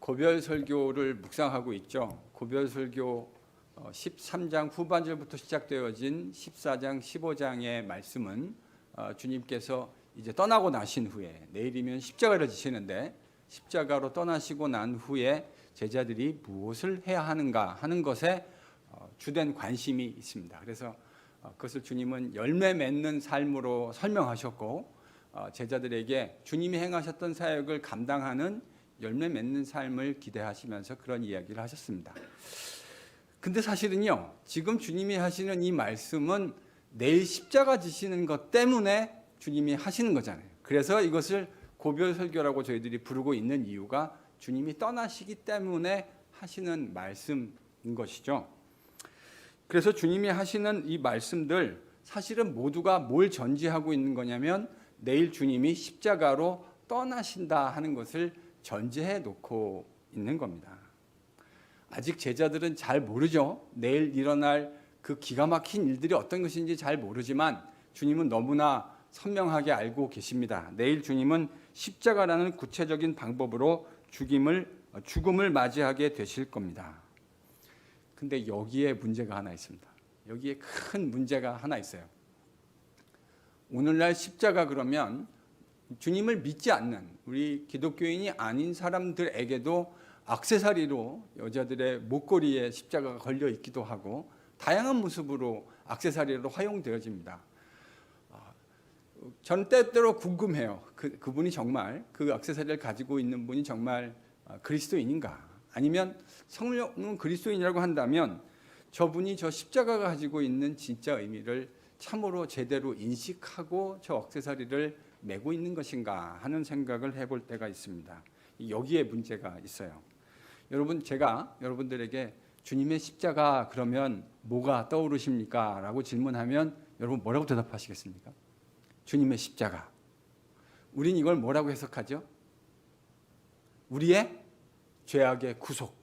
고별 설교를 묵상하고 있죠. 고별 설교 13장 후반절부터 시작되어진 14장, 15장의 말씀은 주님께서 이제 떠나고 나신 후에 내일이면 십자가를 지시는데 십자가로 떠나시고 난 후에 제자들이 무엇을 해야 하는가 하는 것에 주된 관심이 있습니다. 그래서 그것을 주님은 열매 맺는 삶으로 설명하셨고 제자들에게 주님이 행하셨던 사역을 감당하는 열매 맺는 삶을 기대하시면서 그런 이야기를 하셨습니다. 근데 사실은요, 지금 주님이 하시는 이 말씀은 내일 십자가 지시는 것 때문에 주님이 하시는 거잖아요. 그래서 이것을 고별 설교라고 저희들이 부르고 있는 이유가 주님이 떠나시기 때문에 하시는 말씀인 것이죠. 그래서 주님이 하시는 이 말씀들 사실은 모두가 뭘 전제하고 있는 거냐면 내일 주님이 십자가로 떠나신다 하는 것을 전제해 놓고 있는 겁니다. 아직 제자들은 잘 모르죠. 내일 일어날 그 기가 막힌 일들이 어떤 것인지 잘 모르지만 주님은 너무나 선명하게 알고 계십니다. 내일 주님은 십자가라는 구체적인 방법으로 죽음을 맞이하게 되실 겁니다. 근데 여기에 문제가 하나 있습니다. 여기에 큰 문제가 하나 있어요. 오늘날 십자가 그러면 주님을 믿지 않는 우리 기독교인이 아닌 사람들에게도 액세서리로 여자들의 목걸이에 십자가가 걸려 있기도 하고 다양한 모습으로 액세서리로 활용되어집니다. 저는 때때로 궁금해요. 그분이 정말 그 액세서리를 가지고 있는 분이 정말 그리스도인인가? 아니면 성령은 그리스도인이라고 한다면 저분이 저 십자가가 가지고 있는 진짜 의미를 참으로 제대로 인식하고 저 액세서리를 메고 있는 것인가 하는 생각을 해볼 때가 있습니다. 여기에 문제가 있어요. 여러분, 제가 여러분들에게 주님의 십자가 그러면 뭐가 떠오르십니까? 라고 질문하면 여러분 뭐라고 대답하시겠습니까? 주님의 십자가. 우린 이걸 뭐라고 해석하죠? 우리의 죄악의 구속,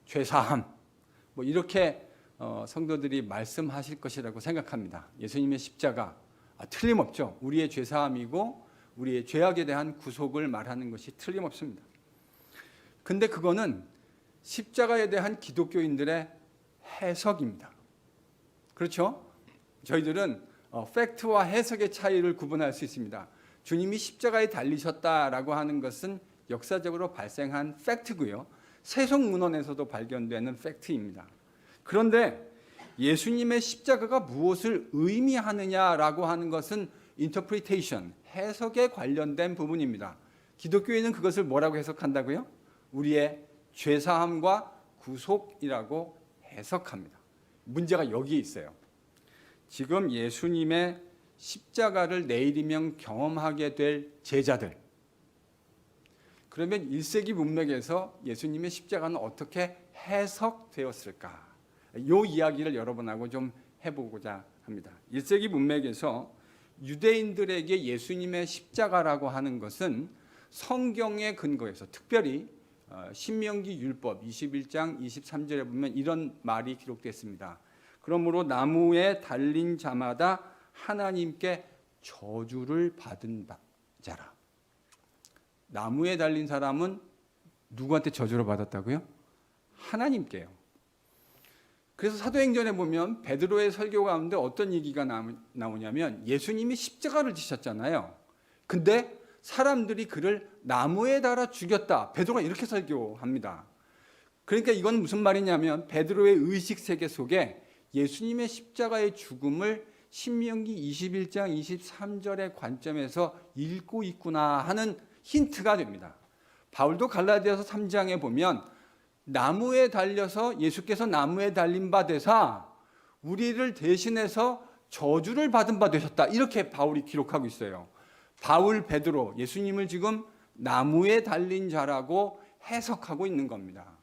죄사함, 뭐 이렇게 성도들이 말씀하실 것이라고 생각합니다. 예수님의 십자가 틀림없죠. 우리의 죄사함이고 우리의 죄악에 대한 구속을 말하는 것이 틀림없습니다. 근데 그거는 십자가에 대한 기독교인들의 해석입니다. 그렇죠? 저희들은 팩트와 해석의 차이를 구분할 수 있습니다. 주님이 십자가에 달리셨다라고 하는 것은 역사적으로 발생한 팩트고요. 세속문헌에서도 발견되는 팩트입니다. 그런데 예수님의 십자가가 무엇을 의미하느냐라고 하는 것은 인터프리테이션, 해석에 관련된 부분입니다. 기독교인은 그것을 뭐라고 해석한다고요? 우리의 죄사함과 구속이라고 해석합니다. 문제가 여기에 있어요. 지금 예수님의 십자가를 내일이면 경험하게 될 제자들, 그러면 1세기 문맥에서 예수님의 십자가는 어떻게 해석되었을까? 이 이야기를 여러분하고 좀 해보고자 합니다. 1세기 문맥에서 유대인들에게 예수님의 십자가라고 하는 것은 성경의 근거에서 특별히 신명기 율법 21장 23절에 보면 이런 말이 기록됐습니다. 그러므로 나무에 달린 자마다 하나님께 저주를 받은 자라. 나무에 달린 사람은 누구한테 저주를 받았다고요? 하나님께요. 그래서 사도행전에 보면 베드로의 설교 가운데 어떤 얘기가 나오냐면 예수님이 십자가를 지셨잖아요. 근데 사람들이 그를 나무에 달아 죽였다. 베드로가 이렇게 설교합니다. 그러니까 이건 무슨 말이냐면 베드로의 의식세계 속에 예수님의 십자가의 죽음을 신명기 21장 23절의 관점에서 읽고 있구나 하는 힌트가 됩니다. 바울도 갈라디아서 3장에 보면 나무에 달려서 예수께서 나무에 달린 바 되사 우리를 대신해서 저주를 받은 바 되셨다. 이렇게 바울이 기록하고 있어요. 바울, 베드로, 예수님을 지금 나무에 달린 자라고 해석하고 있는 겁니다.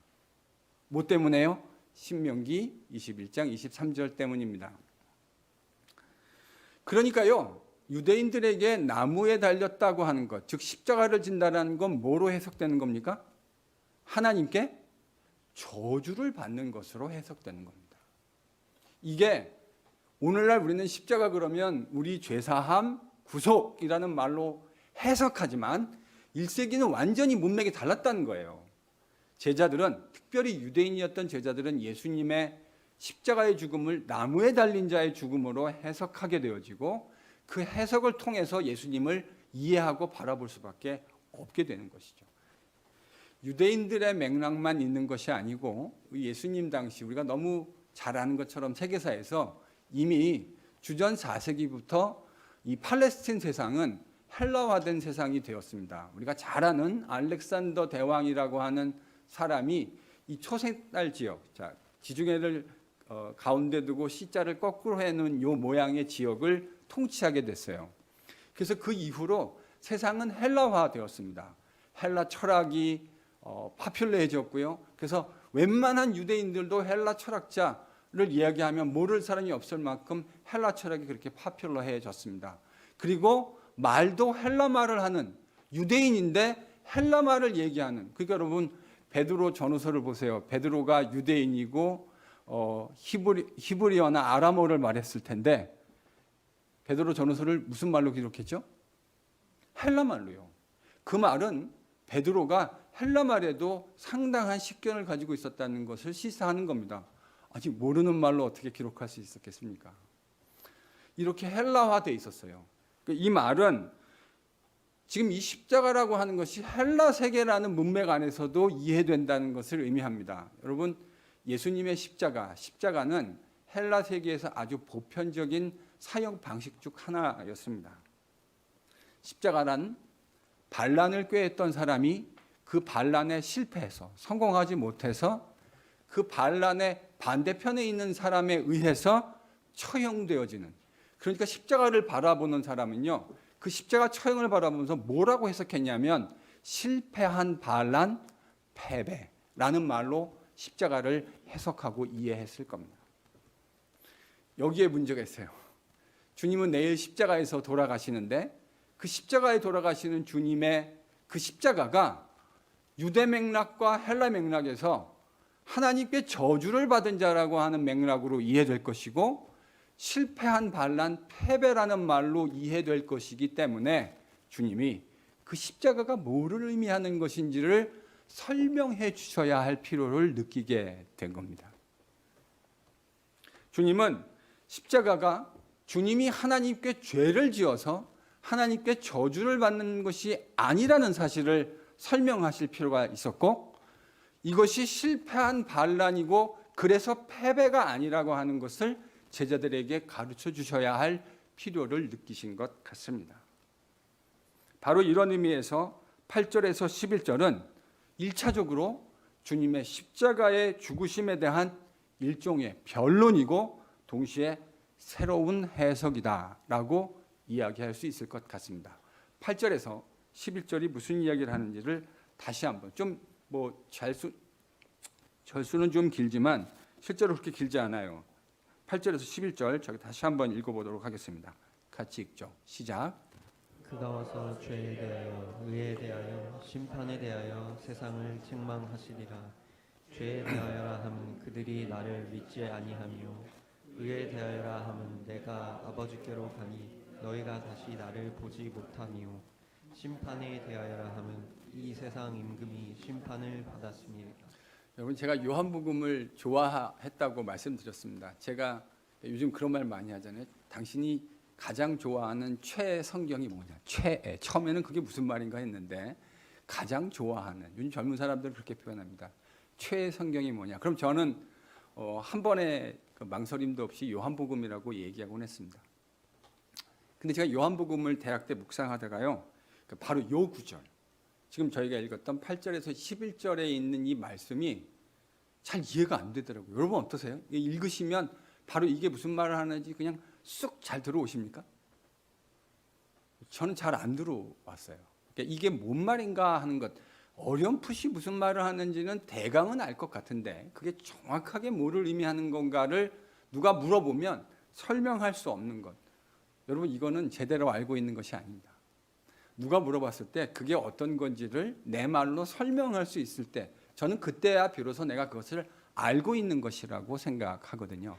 뭐 때문에요? 신명기 21장 23절 때문입니다. 그러니까요, 유대인들에게 나무에 달렸다고 하는 것, 즉 십자가를 진다는 건 뭐로 해석되는 겁니까? 하나님께 저주를 받는 것으로 해석되는 겁니다. 이게 오늘날 우리는 십자가 그러면 우리 죄사함, 구속이라는 말로 해석하지만 1세기는 완전히 문맥이 달랐다는 거예요. 제자들은, 특별히 유대인이었던 제자들은 예수님의 십자가의 죽음을 나무에 달린 자의 죽음으로 해석하게 되어지고 그 해석을 통해서 예수님을 이해하고 바라볼 수밖에 없게 되는 것이죠. 유대인들의 맥락만 있는 것이 아니고 예수님 당시 우리가 너무 잘 아는 것처럼 세계사에서 이미 주전 4세기부터 이 팔레스틴 세상은 헬라화된 세상이 되었습니다. 우리가 잘 아는 알렉산더 대왕이라고 하는 사람이 이 초생달 지역, 자, 지중해를 가운데 두고 C자를 거꾸로 해놓은 요 모양의 지역을 통치하게 됐어요. 그래서 그 이후로 세상은 헬라화되었습니다. 헬라 철학이 파퓰러해졌고요. 그래서 웬만한 유대인들도 헬라 철학자를 이야기하면 모를 사람이 없을 만큼 헬라 철학이 그렇게 파퓰러해졌습니다. 그리고 말도 헬라 말을 하는 유대인인데 헬라 말을 얘기하는, 그러니까 여러분 베드로 전후서를 보세요. 베드로가 유대인이고 히브리어나 아람어를 말했을 텐데 베드로 전후서를 무슨 말로 기록했죠? 헬라 말로요. 그 말은 베드로가 헬라 말에도 상당한 식견을 가지고 있었다는 것을 시사하는 겁니다. 아직 모르는 말로 어떻게 기록할 수 있었겠습니까? 이렇게 헬라화되어 있었어요. 이 말은 지금 이 십자가라고 하는 것이 헬라 세계라는 문맥 안에서도 이해된다는 것을 의미합니다. 여러분, 예수님의 십자가는 헬라 세계에서 아주 보편적인 사형 방식 중 하나였습니다. 십자가란 반란을 꾀했던 사람이 그 반란에 실패해서 성공하지 못해서 그 반란의 반대편에 있는 사람에 의해서 처형되어지는, 그러니까 십자가를 바라보는 사람은요, 그 십자가 처형을 바라보면서 뭐라고 해석했냐면 실패한 반란 패배라는 말로 십자가를 해석하고 이해했을 겁니다. 여기에 문제가 있어요. 주님은 내일 십자가에서 돌아가시는데 그 십자가에 돌아가시는 주님의 그 십자가가 유대 맥락과 헬라 맥락에서 하나님께 저주를 받은 자라고 하는 맥락으로 이해될 것이고 실패한 반란 패배라는 말로 이해될 것이기 때문에 주님이 그 십자가가 뭐를 의미하는 것인지를 설명해 주셔야 할 필요를 느끼게 된 겁니다. 주님은 십자가가 주님이 하나님께 죄를 지어서 하나님께 저주를 받는 것이 아니라는 사실을 설명하실 필요가 있었고, 이것이 실패한 반란이고 그래서 패배가 아니라고 하는 것을 제자들에게 가르쳐 주셔야 할 필요를 느끼신 것 같습니다. 바로 이런 의미에서 8절에서 11절은 1차적으로 주님의 십자가의 죽으심에 대한 일종의 변론이고 동시에 새로운 해석이다라고 이야기할 수 있을 것 같습니다. 8절에서 11절이 무슨 이야기를 하는지를 다시 한번 절수는 좀 길지만 실제로 그렇게 길지 않아요. 8절에서 11절 저기 다시 한번 읽어보도록 하겠습니다. 같이 읽죠. 시작. 그가 와서 죄에 대하여 의에 대하여 심판에 대하여 세상을 책망하시리라. 죄에 대하여라 함은 그들이 나를 믿지 아니하며 의에 대하여라 함은 내가 아버지께로 가니 너희가 다시 나를 보지 못하며 심판에 대하여라 함은 이 세상 임금이 심판을 받았음이니라. 여러분, 제가 요한복음을 좋아했다고 말씀드렸습니다. 제가 요즘 그런 말 많이 하잖아요. 당신이 가장 좋아하는 최애 성경이 뭐냐? 최애. 처음에는 그게 무슨 말인가 했는데 가장 좋아하는, 요즘 젊은 사람들은 그렇게 표현합니다. 최애 성경이 뭐냐? 그럼 저는 한 번의 그 망설임도 없이 요한복음이라고 얘기하곤 했습니다. 근데 제가 요한복음을 대학 때 묵상하다가요, 바로 요 구절, 지금 저희가 읽었던 8절에서 11절에 있는 이 말씀이 잘 이해가 안 되더라고요. 여러분 어떠세요? 읽으시면 바로 이게 무슨 말을 하는지 그냥 쑥 잘 들어오십니까? 저는 잘 안 들어왔어요. 그러니까 이게 뭔 말인가 하는 것, 어렴풋이 무슨 말을 하는지는 대강은 알 것 같은데 그게 정확하게 뭐를 의미하는 건가를 누가 물어보면 설명할 수 없는 것. 여러분, 이거는 제대로 알고 있는 것이 아닙니다. 누가 물어봤을 때 그게 어떤 건지를 내 말로 설명할 수 있을 때 저는 그때야 비로소 내가 그것을 알고 있는 것이라고 생각하거든요.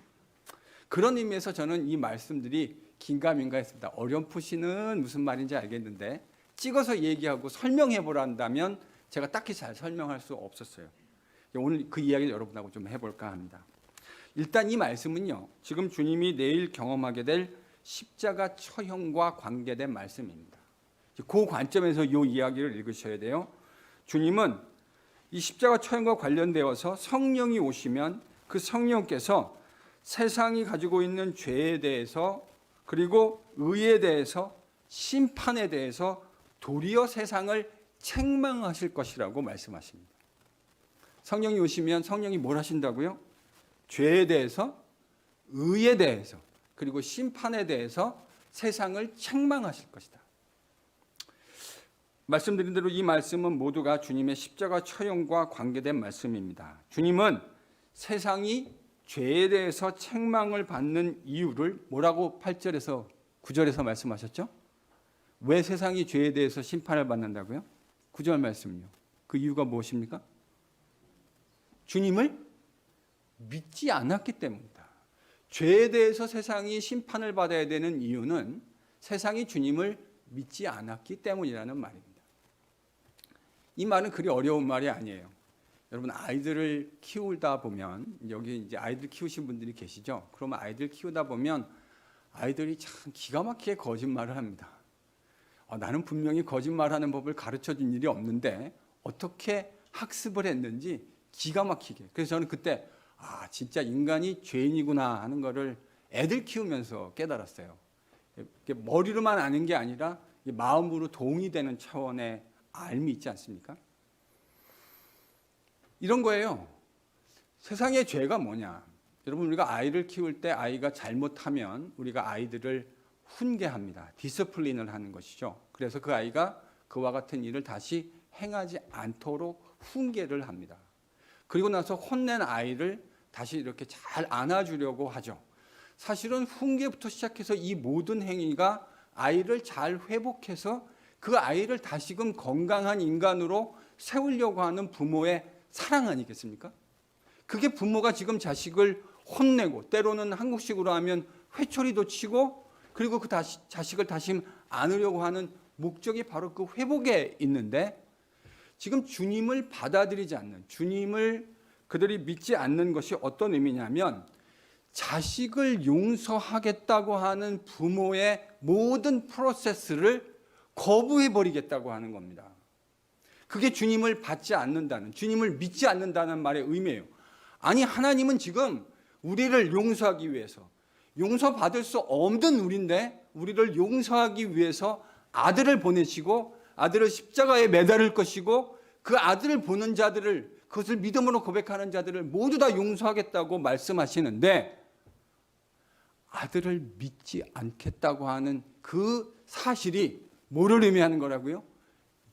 그런 의미에서 저는 이 말씀들이 긴가민가 했습니다. 어렴풋이는 무슨 말인지 알겠는데 찍어서 얘기하고 설명해 보란다면 제가 딱히 잘 설명할 수 없었어요. 오늘 그 이야기를 여러분하고 좀 해볼까 합니다. 일단 이 말씀은요, 지금 주님이 내일 경험하게 될 십자가 처형과 관계된 말씀입니다. 그 관점에서 이 이야기를 읽으셔야 돼요. 주님은 이 십자가 처형과 관련되어서 성령이 오시면 그 성령께서 세상이 가지고 있는 죄에 대해서 그리고 의에 대해서 심판에 대해서 도리어 세상을 책망하실 것이라고 말씀하십니다. 성령이 오시면 성령이 뭘 하신다고요? 죄에 대해서, 의에 대해서, 그리고 심판에 대해서 세상을 책망하실 것이다. 말씀드린 대로 이 말씀은 모두가 주님의 십자가 처형과 관계된 말씀입니다. 주님은 세상이 죄에 대해서 책망을 받는 이유를 뭐라고 8절에서 9절에서 말씀하셨죠? 왜 세상이 죄에 대해서 심판을 받는다고요? 9절 말씀요. 그 이유가 무엇입니까? 주님을 믿지 않았기 때문이다. 죄에 대해서 세상이 심판을 받아야 되는 이유는 세상이 주님을 믿지 않았기 때문이라는 말입니다. 이 말은 그리 어려운 말이 아니에요. 여러분 아이들을 키우다 보면 여기 이제 아이들 키우신 분들이 계시죠? 그러면 아이들 키우다 보면 아이들이 참 기가 막히게 거짓말을 합니다. 나는 분명히 거짓말하는 법을 가르쳐준 일이 없는데 어떻게 학습을 했는지 기가 막히게. 그래서 저는 그때 진짜 인간이 죄인이구나 하는 거를 애들 키우면서 깨달았어요. 머리로만 아는 게 아니라 마음으로 동의되는 차원의 알미 있지 않습니까? 이런 거예요. 세상의 죄가 뭐냐? 여러분 우리가 아이를 키울 때 아이가 잘못하면 우리가 아이들을 훈계합니다. 디스플린을 하는 것이죠. 그래서 그 아이가 그와 같은 일을 다시 행하지 않도록 훈계를 합니다. 그리고 나서 혼낸 아이를 다시 이렇게 잘 안아주려고 하죠. 사실은 훈계부터 시작해서 이 모든 행위가 아이를 잘 회복해서 그 아이를 다시금 건강한 인간으로 세우려고 하는 부모의 사랑 아니겠습니까? 그게 부모가 지금 자식을 혼내고 때로는 한국식으로 하면 회초리도 치고 그리고 그 자식을 다시 안으려고 하는 목적이 바로 그 회복에 있는데 지금 주님을 받아들이지 않는, 주님을 그들이 믿지 않는 것이 어떤 의미냐면 자식을 용서하겠다고 하는 부모의 모든 프로세스를 거부해버리겠다고 하는 겁니다. 그게 주님을 받지 않는다는, 주님을 믿지 않는다는 말의 의미예요. 아니 하나님은 지금 우리를 용서하기 위해서 용서받을 수 없는 우리인데 우리를 용서하기 위해서 아들을 보내시고 아들을 십자가에 매달을 것이고 그 아들을 보는 자들을 그것을 믿음으로 고백하는 자들을 모두 다 용서하겠다고 말씀하시는데 아들을 믿지 않겠다고 하는 그 사실이 뭐를 의미하는 거라고요?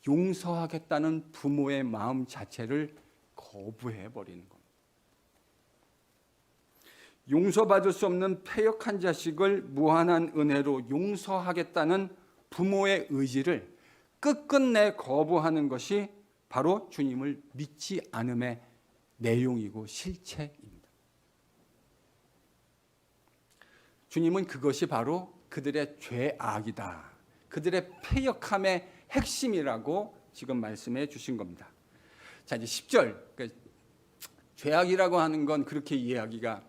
용서하겠다는 부모의 마음 자체를 거부해버리는 겁니다. 용서받을 수 없는 패역한 자식을 무한한 은혜로 용서하겠다는 부모의 의지를 끝끝내 거부하는 것이 바로 주님을 믿지 않음의 내용이고 실체입니다. 주님은 그것이 바로 그들의 죄악이다. 그들의 패역함의 핵심이라고 지금 말씀해 주신 겁니다. 자, 이제 10절. 그러니까 죄악이라고 하는 건 그렇게 이해하기가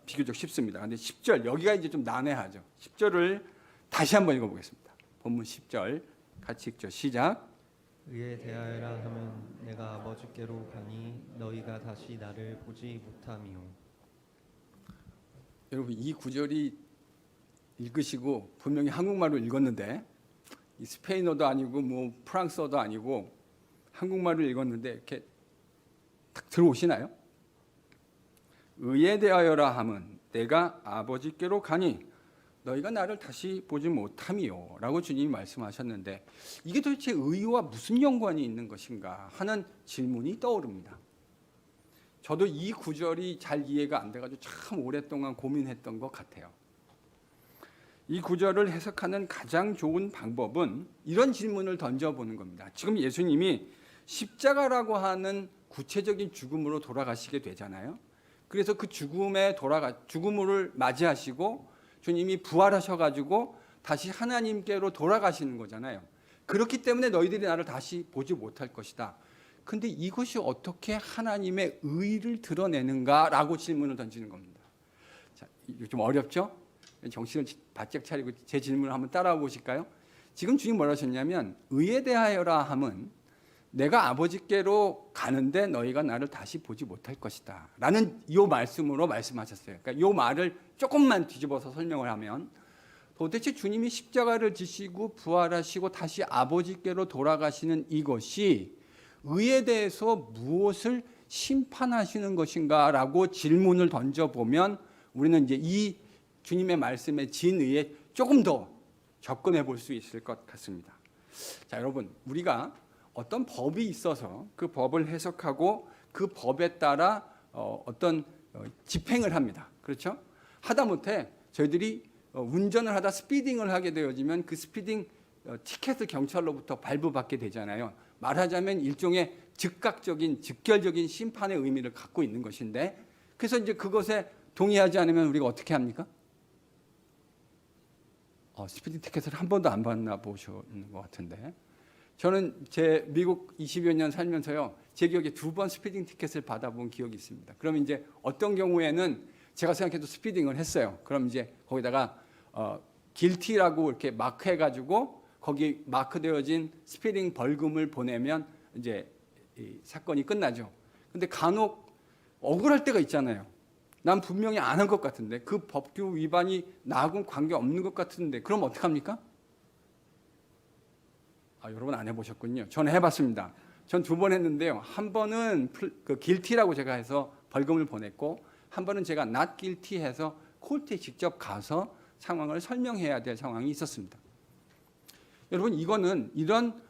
비교적 쉽습니다. 그런데 10절, 여기가 이제 좀 난해하죠. 10절을 다시 한번 읽어보겠습니다. 본문 10절 같이 읽죠. 시작. 의에 대하여라 하면 내가 아버지께로 가니 너희가 다시 나를 보지 못함이요. 여러분 이 구절이 읽으시고 분명히 한국말로 읽었는데 이 스페인어도 아니고 뭐 프랑스어도 아니고 한국말로 읽었는데 이렇게 딱 들어오시나요? 의에 대하여라 함은 내가 아버지께로 가니 너희가 나를 다시 보지 못함이요 라고 주님이 말씀하셨는데 이게 도대체 의와 무슨 연관이 있는 것인가 하는 질문이 떠오릅니다. 저도 이 구절이 잘 이해가 안 돼가지고 참 오랫동안 고민했던 것 같아요. 이 구절을 해석하는 가장 좋은 방법은 이런 질문을 던져보는 겁니다. 지금 예수님이 십자가라고 하는 구체적인 죽음으로 돌아가시게 되잖아요. 그래서 그 죽음을 맞이하시고 주님이 부활하셔가지고 다시 하나님께로 돌아가시는 거잖아요. 그렇기 때문에 너희들이 나를 다시 보지 못할 것이다. 근데 이것이 어떻게 하나님의 의를 드러내는가라고 질문을 던지는 겁니다. 자, 이거 좀 어렵죠? 정신을 바짝 차리고 제 질문을 한번 따라와 보실까요? 지금 주님 뭐라 하셨냐면 의에 대하여라 함은 내가 아버지께로 가는데 너희가 나를 다시 보지 못할 것이다 라는 이 말씀으로 말씀하셨어요. 그러니까 이 말을 조금만 뒤집어서 설명을 하면 도대체 주님이 십자가를 지시고 부활하시고 다시 아버지께로 돌아가시는 이것이 의에 대해서 무엇을 심판하시는 것인가 라고 질문을 던져보면 우리는 이제 이 주님의 말씀에 진의에 조금 더 접근해 볼 수 있을 것 같습니다. 자, 여러분, 우리가 어떤 법이 있어서 그 법을 해석하고 그 법에 따라 어떤 집행을 합니다. 그렇죠? 하다못해 저희들이 운전을 하다 스피딩을 하게 되어지면 그 스피딩 티켓을 경찰로부터 발부받게 되잖아요. 말하자면 일종의 즉각적인 직결적인 심판의 의미를 갖고 있는 것인데, 그래서 이제 그것에 동의하지 않으면 우리가 어떻게 합니까? 스피딩 티켓을 한 번도 안 받나 보시는 것 같은데, 저는 제 미국 20여 년 살면서요, 제 기억에 2번 스피딩 티켓을 받아본 기억이 있습니다. 그럼 이제 어떤 경우에는 제가 생각해도 스피딩을 했어요. 그럼 이제 거기다가 길티라고 이렇게 마크해가지고 거기 마크되어진 스피딩 벌금을 보내면 이제 이 사건이 끝나죠. 근데 간혹 억울할 때가 있잖아요. 난 분명히 안 한 것 같은데, 그 법규 위반이 나하고는 관계 없는 것 같은데, 그럼 어떡합니까? 여러분 안 해보셨군요. 저는 해봤습니다. 전 2번 했는데요. 한 번은 그 길티라고 제가 해서 벌금을 보냈고, 한 번은 제가 not guilty 해서 코र्트에 직접 가서 상황을 설명해야 될 상황이 있었습니다. 여러분, 이거는 이런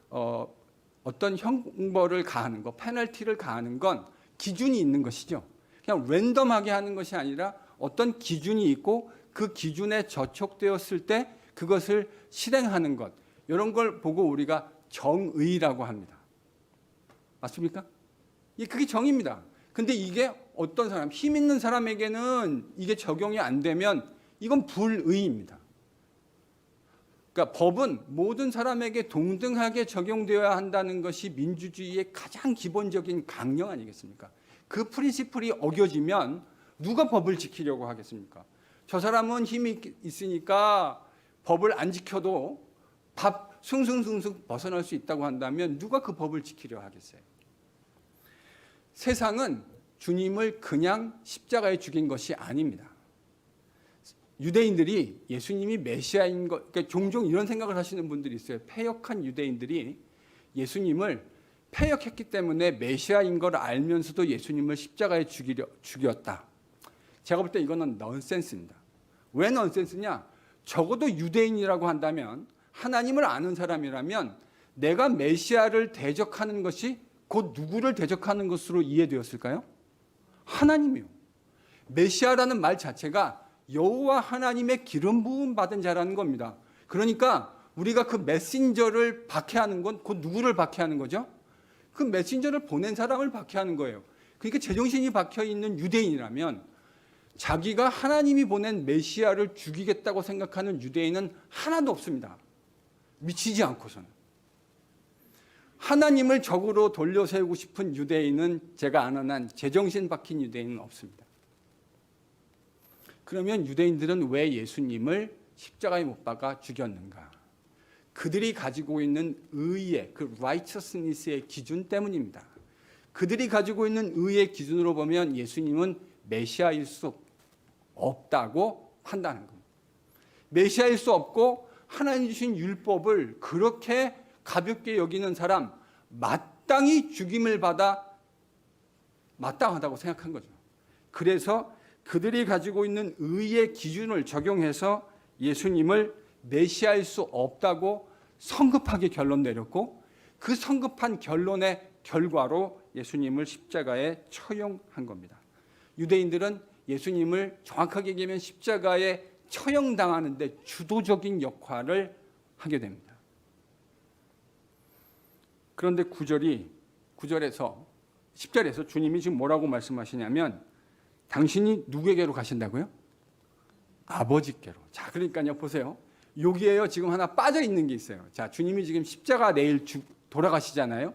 어떤 형벌을 가하는 것, 페널티를 가하는 건 기준이 있는 것이죠. 그냥 랜덤하게 하는 것이 아니라 어떤 기준이 있고 그 기준에 저촉되었을 때 그것을 실행하는 것, 이런 걸 보고 우리가 정의라고 합니다. 맞습니까? 그게 정의입니다. 근데 이게 어떤 사람, 힘 있는 사람에게는 이게 적용이 안 되면 이건 불의입니다. 그러니까 법은 모든 사람에게 동등하게 적용되어야 한다는 것이 민주주의의 가장 기본적인 강령 아니겠습니까? 그 프린시플이 어겨지면 누가 법을 지키려고 하겠습니까? 저 사람은 힘이 있으니까 법을 안 지켜도 밥 숭숭숭숭 벗어날 수 있다고 한다면 누가 그 법을 지키려 하겠어요? 세상은 주님을 그냥 십자가에 죽인 것이 아닙니다. 유대인들이 예수님이 메시아인 것, 그러니까 종종 이런 생각을 하시는 분들이 있어요. 패역한 유대인들이 예수님을 패역했기 때문에 메시아인 걸 알면서도 예수님을 십자가에 죽였다. 제가 볼 때 이거는 넌센스입니다. 왜 넌센스냐? 적어도 유대인이라고 한다면, 하나님을 아는 사람이라면 내가 메시아를 대적하는 것이 곧 누구를 대적하는 것으로 이해되었을까요? 하나님이요. 메시아라는 말 자체가 여호와 하나님의 기름 부음 받은 자라는 겁니다. 그러니까 우리가 그 메신저를 박해하는 건 곧 누구를 박해하는 거죠? 그 메신저를 보낸 사람을 박해하는 거예요. 그러니까 제정신이 박혀 있는 유대인이라면 자기가 하나님이 보낸 메시아를 죽이겠다고 생각하는 유대인은 하나도 없습니다. 미치지 않고서는. 하나님을 적으로 돌려 세우고 싶은 유대인은 제가 아는 한 제정신 박힌 유대인은 없습니다. 그러면 유대인들은 왜 예수님을 십자가에 못 박아 죽였는가? 그들이 가지고 있는 의의, 그 righteousness의 기준 때문입니다. 그들이 가지고 있는 의의 기준으로 보면 예수님은 메시아일 수 없다고 판단한 겁니다. 메시아일 수 없고 하나님 주신 율법을 그렇게 가볍게 여기는 사람, 마땅히 죽임을 받아 마땅하다고 생각한 거죠. 그래서 그들이 가지고 있는 의의 기준을 적용해서 예수님을 메시아일 수 없다고 성급하게 결론 내렸고, 그 성급한 결론의 결과로 예수님을 십자가에 처형한 겁니다. 유대인들은 예수님을 정확하게 얘기하면 십자가에 처형당하는데 주도적인 역할을 하게 됩니다. 그런데 9절에서 10절에서 주님이 지금 뭐라고 말씀하시냐면, 당신이 누구에게로 가신다고요? 아버지께로. 자, 그러니까요, 보세요. 여기에요 지금 하나 빠져 있는 게 있어요. 자, 주님이 지금 십자가 내일 돌아가시잖아요.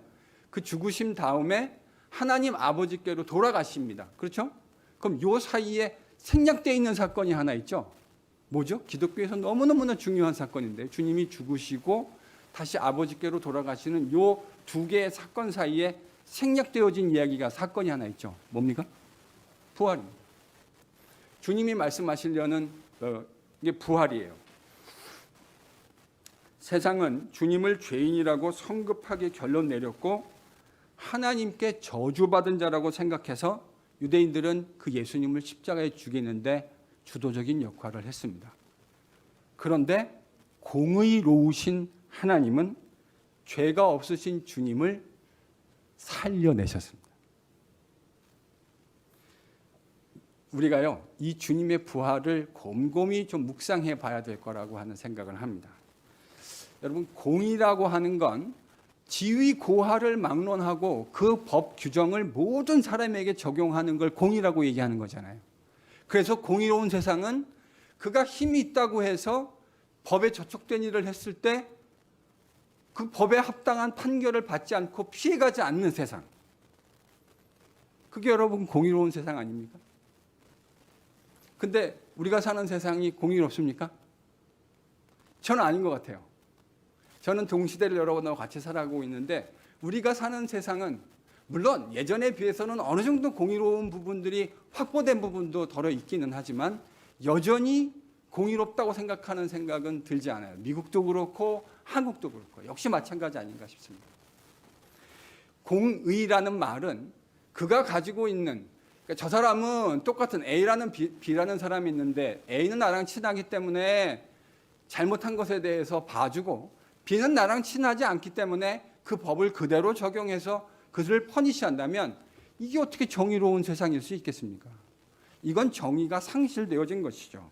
그 죽으심 다음에 하나님 아버지께로 돌아가십니다. 그렇죠? 그럼 요 사이에 생략되어 있는 사건이 하나 있죠. 뭐죠? 기독교에서 너무너무나 중요한 사건인데 주님이 죽으시고 다시 아버지께로 돌아가시는 요 두 개의 사건 사이에 생략되어진 이야기가 사건이 하나 있죠. 뭡니까? 부활입니다. 주님이 말씀하시려는 이게 부활이에요. 세상은 주님을 죄인이라고 성급하게 결론 내렸고 하나님께 저주받은 자라고 생각해서 유대인들은 그 예수님을 십자가에 죽이는데 주도적인 역할을 했습니다. 그런데 공의로우신 하나님은 죄가 없으신 주님을 살려내셨습니다. 우리가요, 이 주님의 부활을 곰곰이 좀 묵상해 봐야 될 거라고 하는 생각을 합니다. 여러분, 공의라고 하는 건 지위 고하를 막론하고 그 법 규정을 모든 사람에게 적용하는 걸 공의라고 얘기하는 거잖아요. 그래서 공의로운 세상은 그가 힘이 있다고 해서 법에 저촉된 일을 했을 때 그 법에 합당한 판결을 받지 않고 피해가지 않는 세상. 그게 여러분 공의로운 세상 아닙니까? 근데 우리가 사는 세상이 공의롭습니까? 저는 아닌 것 같아요. 저는 동시대를 여러분하고 같이 살아가고 있는데 우리가 사는 세상은 물론 예전에 비해서는 어느 정도 공의로운 부분들이 확보된 부분도 덜어 있기는 하지만 여전히 공의롭다고 생각하는 생각은 들지 않아요. 미국도 그렇고 한국도 그렇고 역시 마찬가지 아닌가 싶습니다. 공의라는 말은 그가 가지고 있는, 그러니까 저 사람은 똑같은 A라는 B라는 사람이 있는데 A는 나랑 친하기 때문에 잘못한 것에 대해서 봐주고 B는 나랑 친하지 않기 때문에 그 법을 그대로 적용해서 그들을 퍼니시한다면 이게 어떻게 정의로운 세상일 수 있겠습니까? 이건 정의가 상실되어진 것이죠.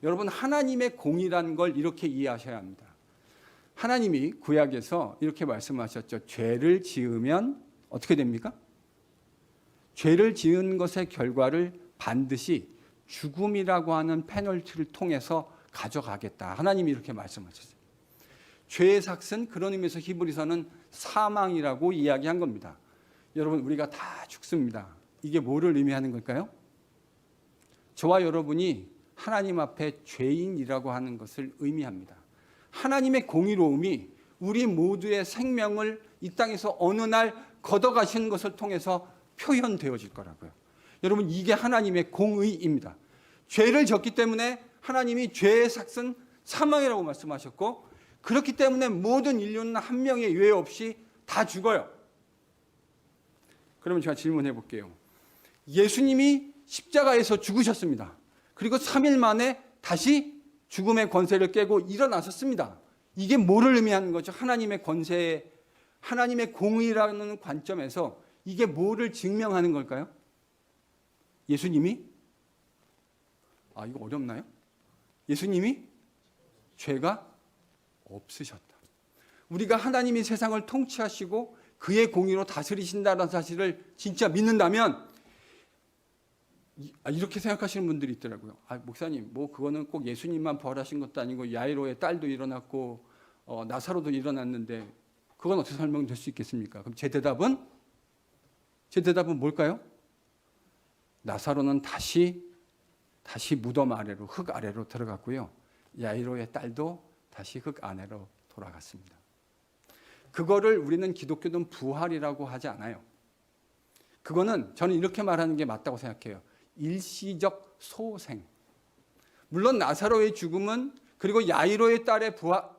여러분, 하나님의 공의라는 걸 이렇게 이해하셔야 합니다. 하나님이 구약에서 이렇게 말씀하셨죠. 죄를 지으면 어떻게 됩니까? 죄를 지은 것의 결과를 반드시 죽음이라고 하는 페널티를 통해서 가져가겠다. 하나님이 이렇게 말씀하셨어요. 죄의 삭은 그런 의미에서 히브리서는 사망이라고 이야기한 겁니다. 여러분, 우리가 다 죽습니다. 이게 뭐를 의미하는 걸까요? 저와 여러분이 하나님 앞에 죄인이라고 하는 것을 의미합니다. 하나님의 공의로움이 우리 모두의 생명을 이 땅에서 어느 날 걷어가시는 것을 통해서 표현되어질 거라고요. 여러분, 이게 하나님의 공의입니다. 죄를 졌기 때문에 하나님이 죄의 삭은 사망이라고 말씀하셨고, 그렇기 때문에 모든 인류는 한 명의 예외 없이 다 죽어요. 그러면 제가 질문해 볼게요. 예수님이 십자가에서 죽으셨습니다. 그리고 3일 만에 다시 죽음의 권세를 깨고 일어나셨습니다. 이게 뭐를 의미하는 거죠? 하나님의 권세, 하나님의 공의라는 관점에서 이게 뭐를 증명하는 걸까요? 예수님이, 이거 어렵나요? 예수님이 죄가 없으셨다. 우리가 하나님이 세상을 통치하시고 그의 공의로 다스리신다는 사실을 진짜 믿는다면 이렇게 생각하시는 분들이 있더라고요. 목사님, 뭐 그거는 꼭 예수님만 부활하신 것도 아니고 야이로의 딸도 일어났고 나사로도 일어났는데 그건 어떻게 설명될 수 있겠습니까? 그럼 제 대답은 뭘까요? 나사로는 다시 무덤 아래로, 흙 아래로 들어갔고요. 야이로의 딸도 다시 흙 안으로 돌아갔습니다. 그거를 우리는 기독교는 부활이라고 하지 않아요. 그거는 저는 이렇게 말하는 게 맞다고 생각해요. 일시적 소생. 물론 나사로의 죽음은, 그리고 야이로의 딸의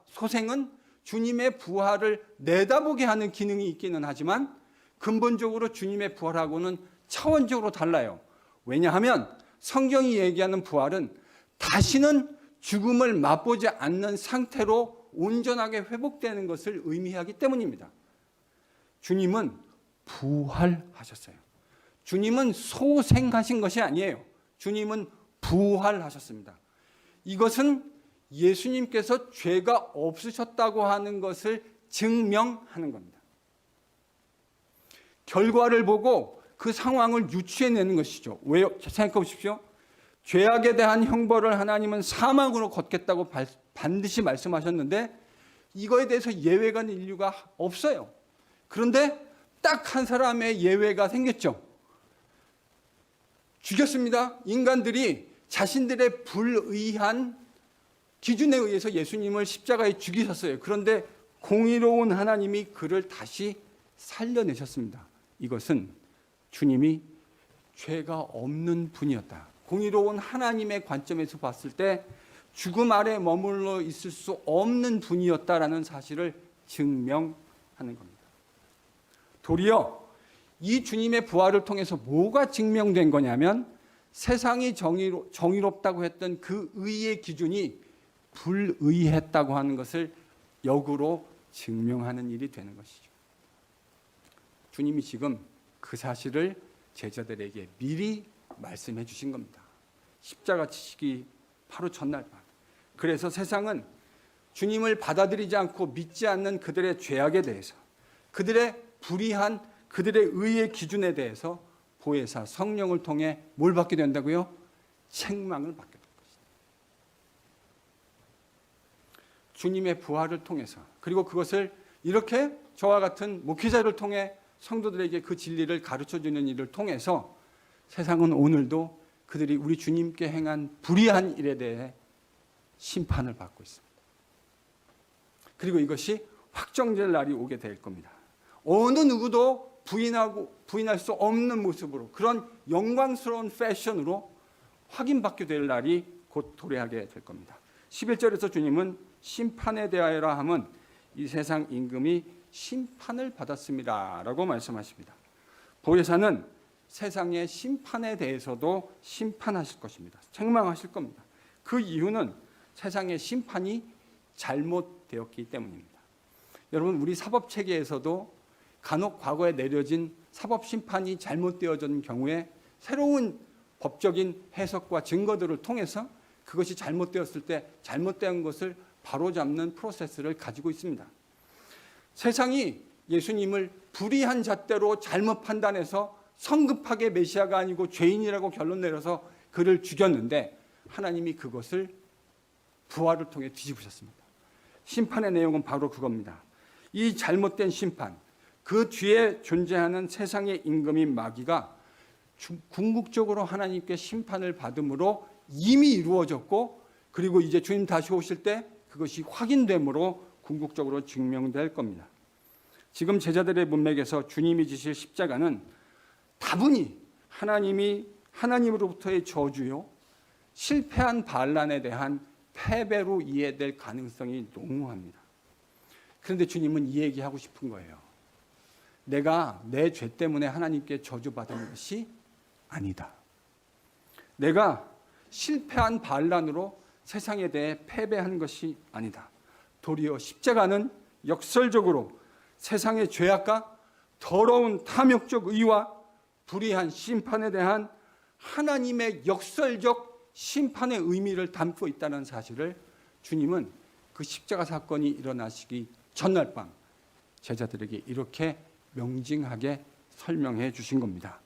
소생은 주님의 부활을 내다보게 하는 기능이 있기는 하지만 근본적으로 주님의 부활하고는 차원적으로 달라요. 왜냐하면 성경이 얘기하는 부활은 다시는 죽음을 맛보지 않는 상태로 온전하게 회복되는 것을 의미하기 때문입니다. 주님은 부활하셨어요. 주님은 소생하신 것이 아니에요. 주님은 부활하셨습니다. 이것은 예수님께서 죄가 없으셨다고 하는 것을 증명하는 겁니다. 결과를 보고 그 상황을 유추해내는 것이죠. 왜요? 생각해 보십시오. 죄악에 대한 형벌을 하나님은 사망으로 걷겠다고 반드시 말씀하셨는데 이거에 대해서 예외가 된 인류가 없어요. 그런데 딱 한 사람의 예외가 생겼죠. 죽였습니다. 인간들이 자신들의 불의한 기준에 의해서 예수님을 십자가에 죽이셨어요. 그런데 공의로운 하나님이 그를 다시 살려내셨습니다. 이것은 주님이 죄가 없는 분이었다. 공의로운 하나님의 관점에서 봤을 때 죽음 아래 머물러 있을 수 없는 분이었다라는 사실을 증명하는 겁니다. 도리어 이 주님의 부활을 통해서 뭐가 증명된 거냐면 세상이 정의롭다고 했던 그 의의 기준이 불의했다고 하는 것을 역으로 증명하는 일이 되는 것이죠. 주님이 지금 그 사실을 제자들에게 미리 말씀해 주신 겁니다. 십자가 치시기 바로 전날 밤. 그래서 세상은 주님을 받아들이지 않고 믿지 않는 그들의 죄악에 대해서, 그들의 불의한 그들의 의의 기준에 대해서 보혜사 성령을 통해 뭘 받게 된다고요? 책망을 받게 된 것입니다. 주님의 부활을 통해서, 그리고 그것을 이렇게 저와 같은 목회자를 통해 성도들에게 그 진리를 가르쳐주는 일을 통해서 세상은 오늘도 그들이 우리 주님께 행한 불의한 일에 대해 심판을 받고 있습니다. 그리고 이것이 확정될 날이 오게 될 겁니다. 어느 누구도 부인할 수 없는 모습으로, 그런 영광스러운 패션으로 확인받게 될 날이 곧 도래하게 될 겁니다. 11절에서 주님은 심판에 대하여라 함은 이 세상 임금이 심판을 받았습니다 라고 말씀하십니다. 보혜사는 세상의 심판에 대해서도 심판하실 것입니다. 책망하실 겁니다. 그 이유는 세상의 심판이 잘못되었기 때문입니다. 여러분, 우리 사법체계에서도 간혹 과거에 내려진 사법심판이 잘못되어진 경우에 새로운 법적인 해석과 증거들을 통해서 그것이 잘못되었을 때 잘못된 것을 바로잡는 프로세스를 가지고 있습니다. 세상이 예수님을 불의한 잣대로 잘못 판단해서 성급하게 메시아가 아니고 죄인이라고 결론 내려서 그를 죽였는데 하나님이 그것을 부활을 통해 뒤집으셨습니다. 심판의 내용은 바로 그겁니다. 이 잘못된 심판, 그 뒤에 존재하는 세상의 임금인 마귀가 궁극적으로 하나님께 심판을 받음으로 이미 이루어졌고, 그리고 이제 주님 다시 오실 때 그것이 확인됨으로 궁극적으로 증명될 겁니다. 지금 제자들의 문맥에서 주님이 지실 십자가는 다분히 하나님으로부터의 저주요, 실패한 반란에 대한 패배로 이해될 가능성이 농후합니다. 그런데 주님은 이 얘기하고 싶은 거예요. 내가 내 죄 때문에 하나님께 저주받은 것이 아니다. 내가 실패한 반란으로 세상에 대해 패배한 것이 아니다. 도리어 십자가는 역설적으로 세상의 죄악과 더러운 탐욕적 의와 불의한 심판에 대한 하나님의 역설적 심판의 의미를 담고 있다는 사실을 주님은 그 십자가 사건이 일어나시기 전날 밤 제자들에게 이렇게 명징하게 설명해 주신 겁니다.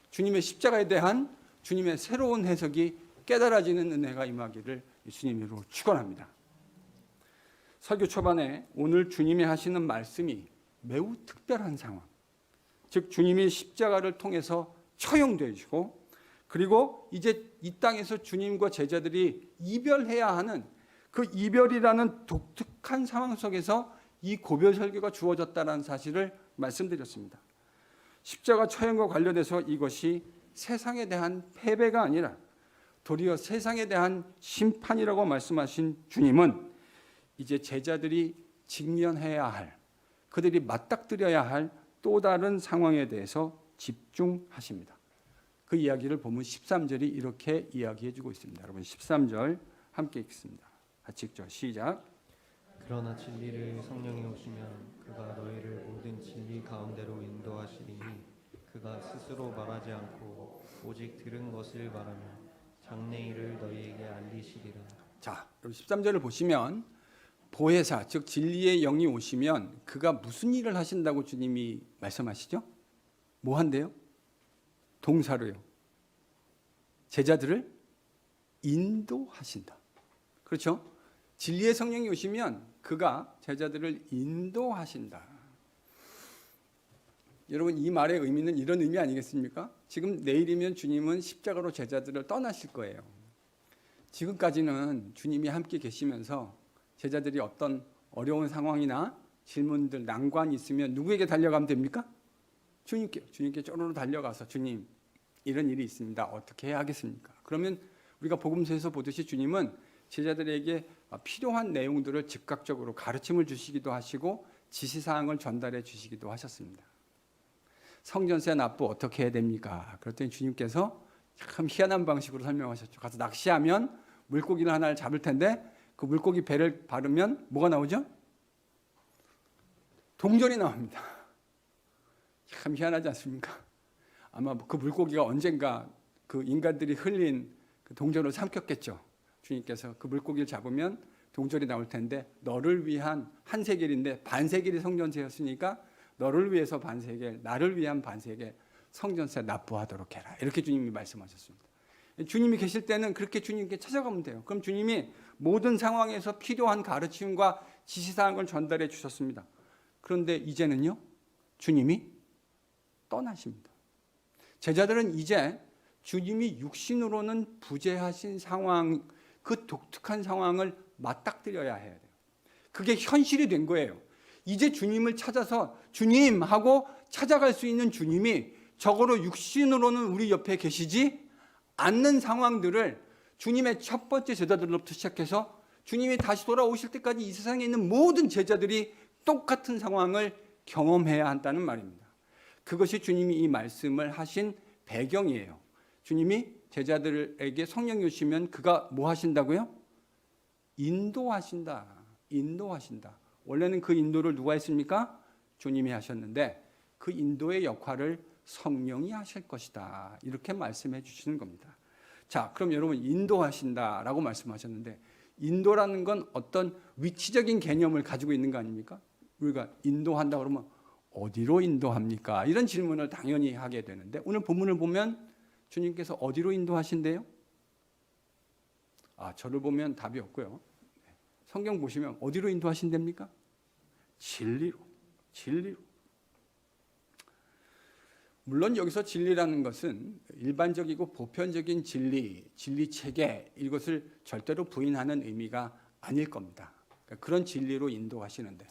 주님의 십자가에 대한 주님의 새로운 해석이 깨달아지는 은혜가 임하기를 예수님으로 축원합니다. 설교 초반에 오늘 주님이 하시는 말씀이 매우 특별한 상황, 즉 주님이 십자가를 통해서 처형되시고 그리고 이제 이 땅에서 주님과 제자들이 이별해야 하는 그 이별이라는 독특한 상황 속에서 이 고별 설교가 주어졌다는 사실을 말씀드렸습니다. 십자가 처형과 관련해서 이것이 세상에 대한 패배가 아니라 도리어 세상에 대한 심판이라고 말씀하신 주님은 이제 제자들이 직면해야 할, 그들이 맞닥뜨려야 할 또 다른 상황에 대해서 집중하십니다. 그 이야기를 보면 13절이 이렇게 이야기해 주고 있습니다. 여러분 13절 함께 읽습니다. 같이 읽죠. 시작. 그러나 진리를 성령이 오시면 그가 너희를 모든 진리 가운데로 인도하시리니 그가 스스로 말하지 않고 오직 들은 것을 말하며 장래일을 너희에게 알리시리라. 자, 여기 13절을 보시면 보혜사, 즉 진리의 영이 오시면 그가 무슨 일을 하신다고 주님이 말씀하시죠? 뭐 한대요? 동사로요. 제자들을 인도하신다. 그렇죠? 진리의 성령이 오시면 그가 제자들을 인도하신다. 여러분, 이 말의 의미는 이런 의미 아니겠습니까? 지금 내일이면 주님은 십자가로 제자들을 떠나실 거예요. 지금까지는 주님이 함께 계시면서 제자들이 어떤 어려운 상황이나 질문들, 난관이 있으면 누구에게 달려가면 됩니까? 주님께 쪼르르 달려가서 주님, 이런 일이 있습니다. 어떻게 해야 하겠습니까? 그러면 우리가 복음서에서 보듯이 주님은 제자들에게 필요한 내용들을 즉각적으로 가르침을 주시기도 하시고 지시사항을 전달해 주시기도 하셨습니다. 성전세 납부 어떻게 해야 됩니까? 그랬더니 주님께서 참 희한한 방식으로 설명하셨죠. 가서 낚시하면 물고기를 하나를 잡을 텐데 그 물고기 배를 바르면 뭐가 나오죠? 동전이 나옵니다. 참 희한하지 않습니까? 아마 그 물고기가 언젠가 그 인간들이 흘린 그 동전을 삼켰겠죠. 주님께서 그 물고기를 잡으면 동전이 나올 텐데 너를 위한 한 세겔인데 반 세겔이 성전세였으니까 너를 위해서 반 세겔, 나를 위한 반 세겔 성전세 납부하도록 해라. 이렇게 주님이 말씀하셨습니다. 주님이 계실 때는 그렇게 주님께 찾아가면 돼요. 그럼 주님이 모든 상황에서 필요한 가르침과 지시사항을 전달해 주셨습니다. 그런데 이제는요, 주님이 떠나십니다. 제자들은 이제 주님이 육신으로는 부재하신 상황, 그 독특한 상황을 맞닥뜨려야 해야 돼요. 그게 현실이 된 거예요. 이제 주님을 찾아서 주님 하고 찾아갈 수 있는 주님이 적어도 육신으로는 우리 옆에 계시지 않는 상황들을 주님의 첫 번째 제자들로부터 시작해서 주님이 다시 돌아오실 때까지 이 세상에 있는 모든 제자들이 똑같은 상황을 경험해야 한다는 말입니다. 그것이 주님이 이 말씀을 하신 배경이에요. 주님이 제자들에게 성령이 오시면 그가 뭐 하신다고요? 인도하신다. 인도하신다. 원래는 그 인도를 누가 했습니까? 주님이 하셨는데 그 인도의 역할을 성령이 하실 것이다. 이렇게 말씀해 주시는 겁니다. 자, 그럼 여러분 인도하신다라고 말씀하셨는데 인도라는 건 어떤 위치적인 개념을 가지고 있는 거 아닙니까? 우리가 인도한다 그러면 어디로 인도합니까? 이런 질문을 당연히 하게 되는데 오늘 본문을 보면 주님께서 어디로 인도하신대요? 저를 보면 답이 없고요. 성경 보시면 어디로 인도하신답니까? 진리로. 진리로. 물론 여기서 진리라는 것은 일반적이고 보편적인 진리, 진리 체계 이것을 절대로 부인하는 의미가 아닐 겁니다. 그러니까 그런 진리로 인도하시는데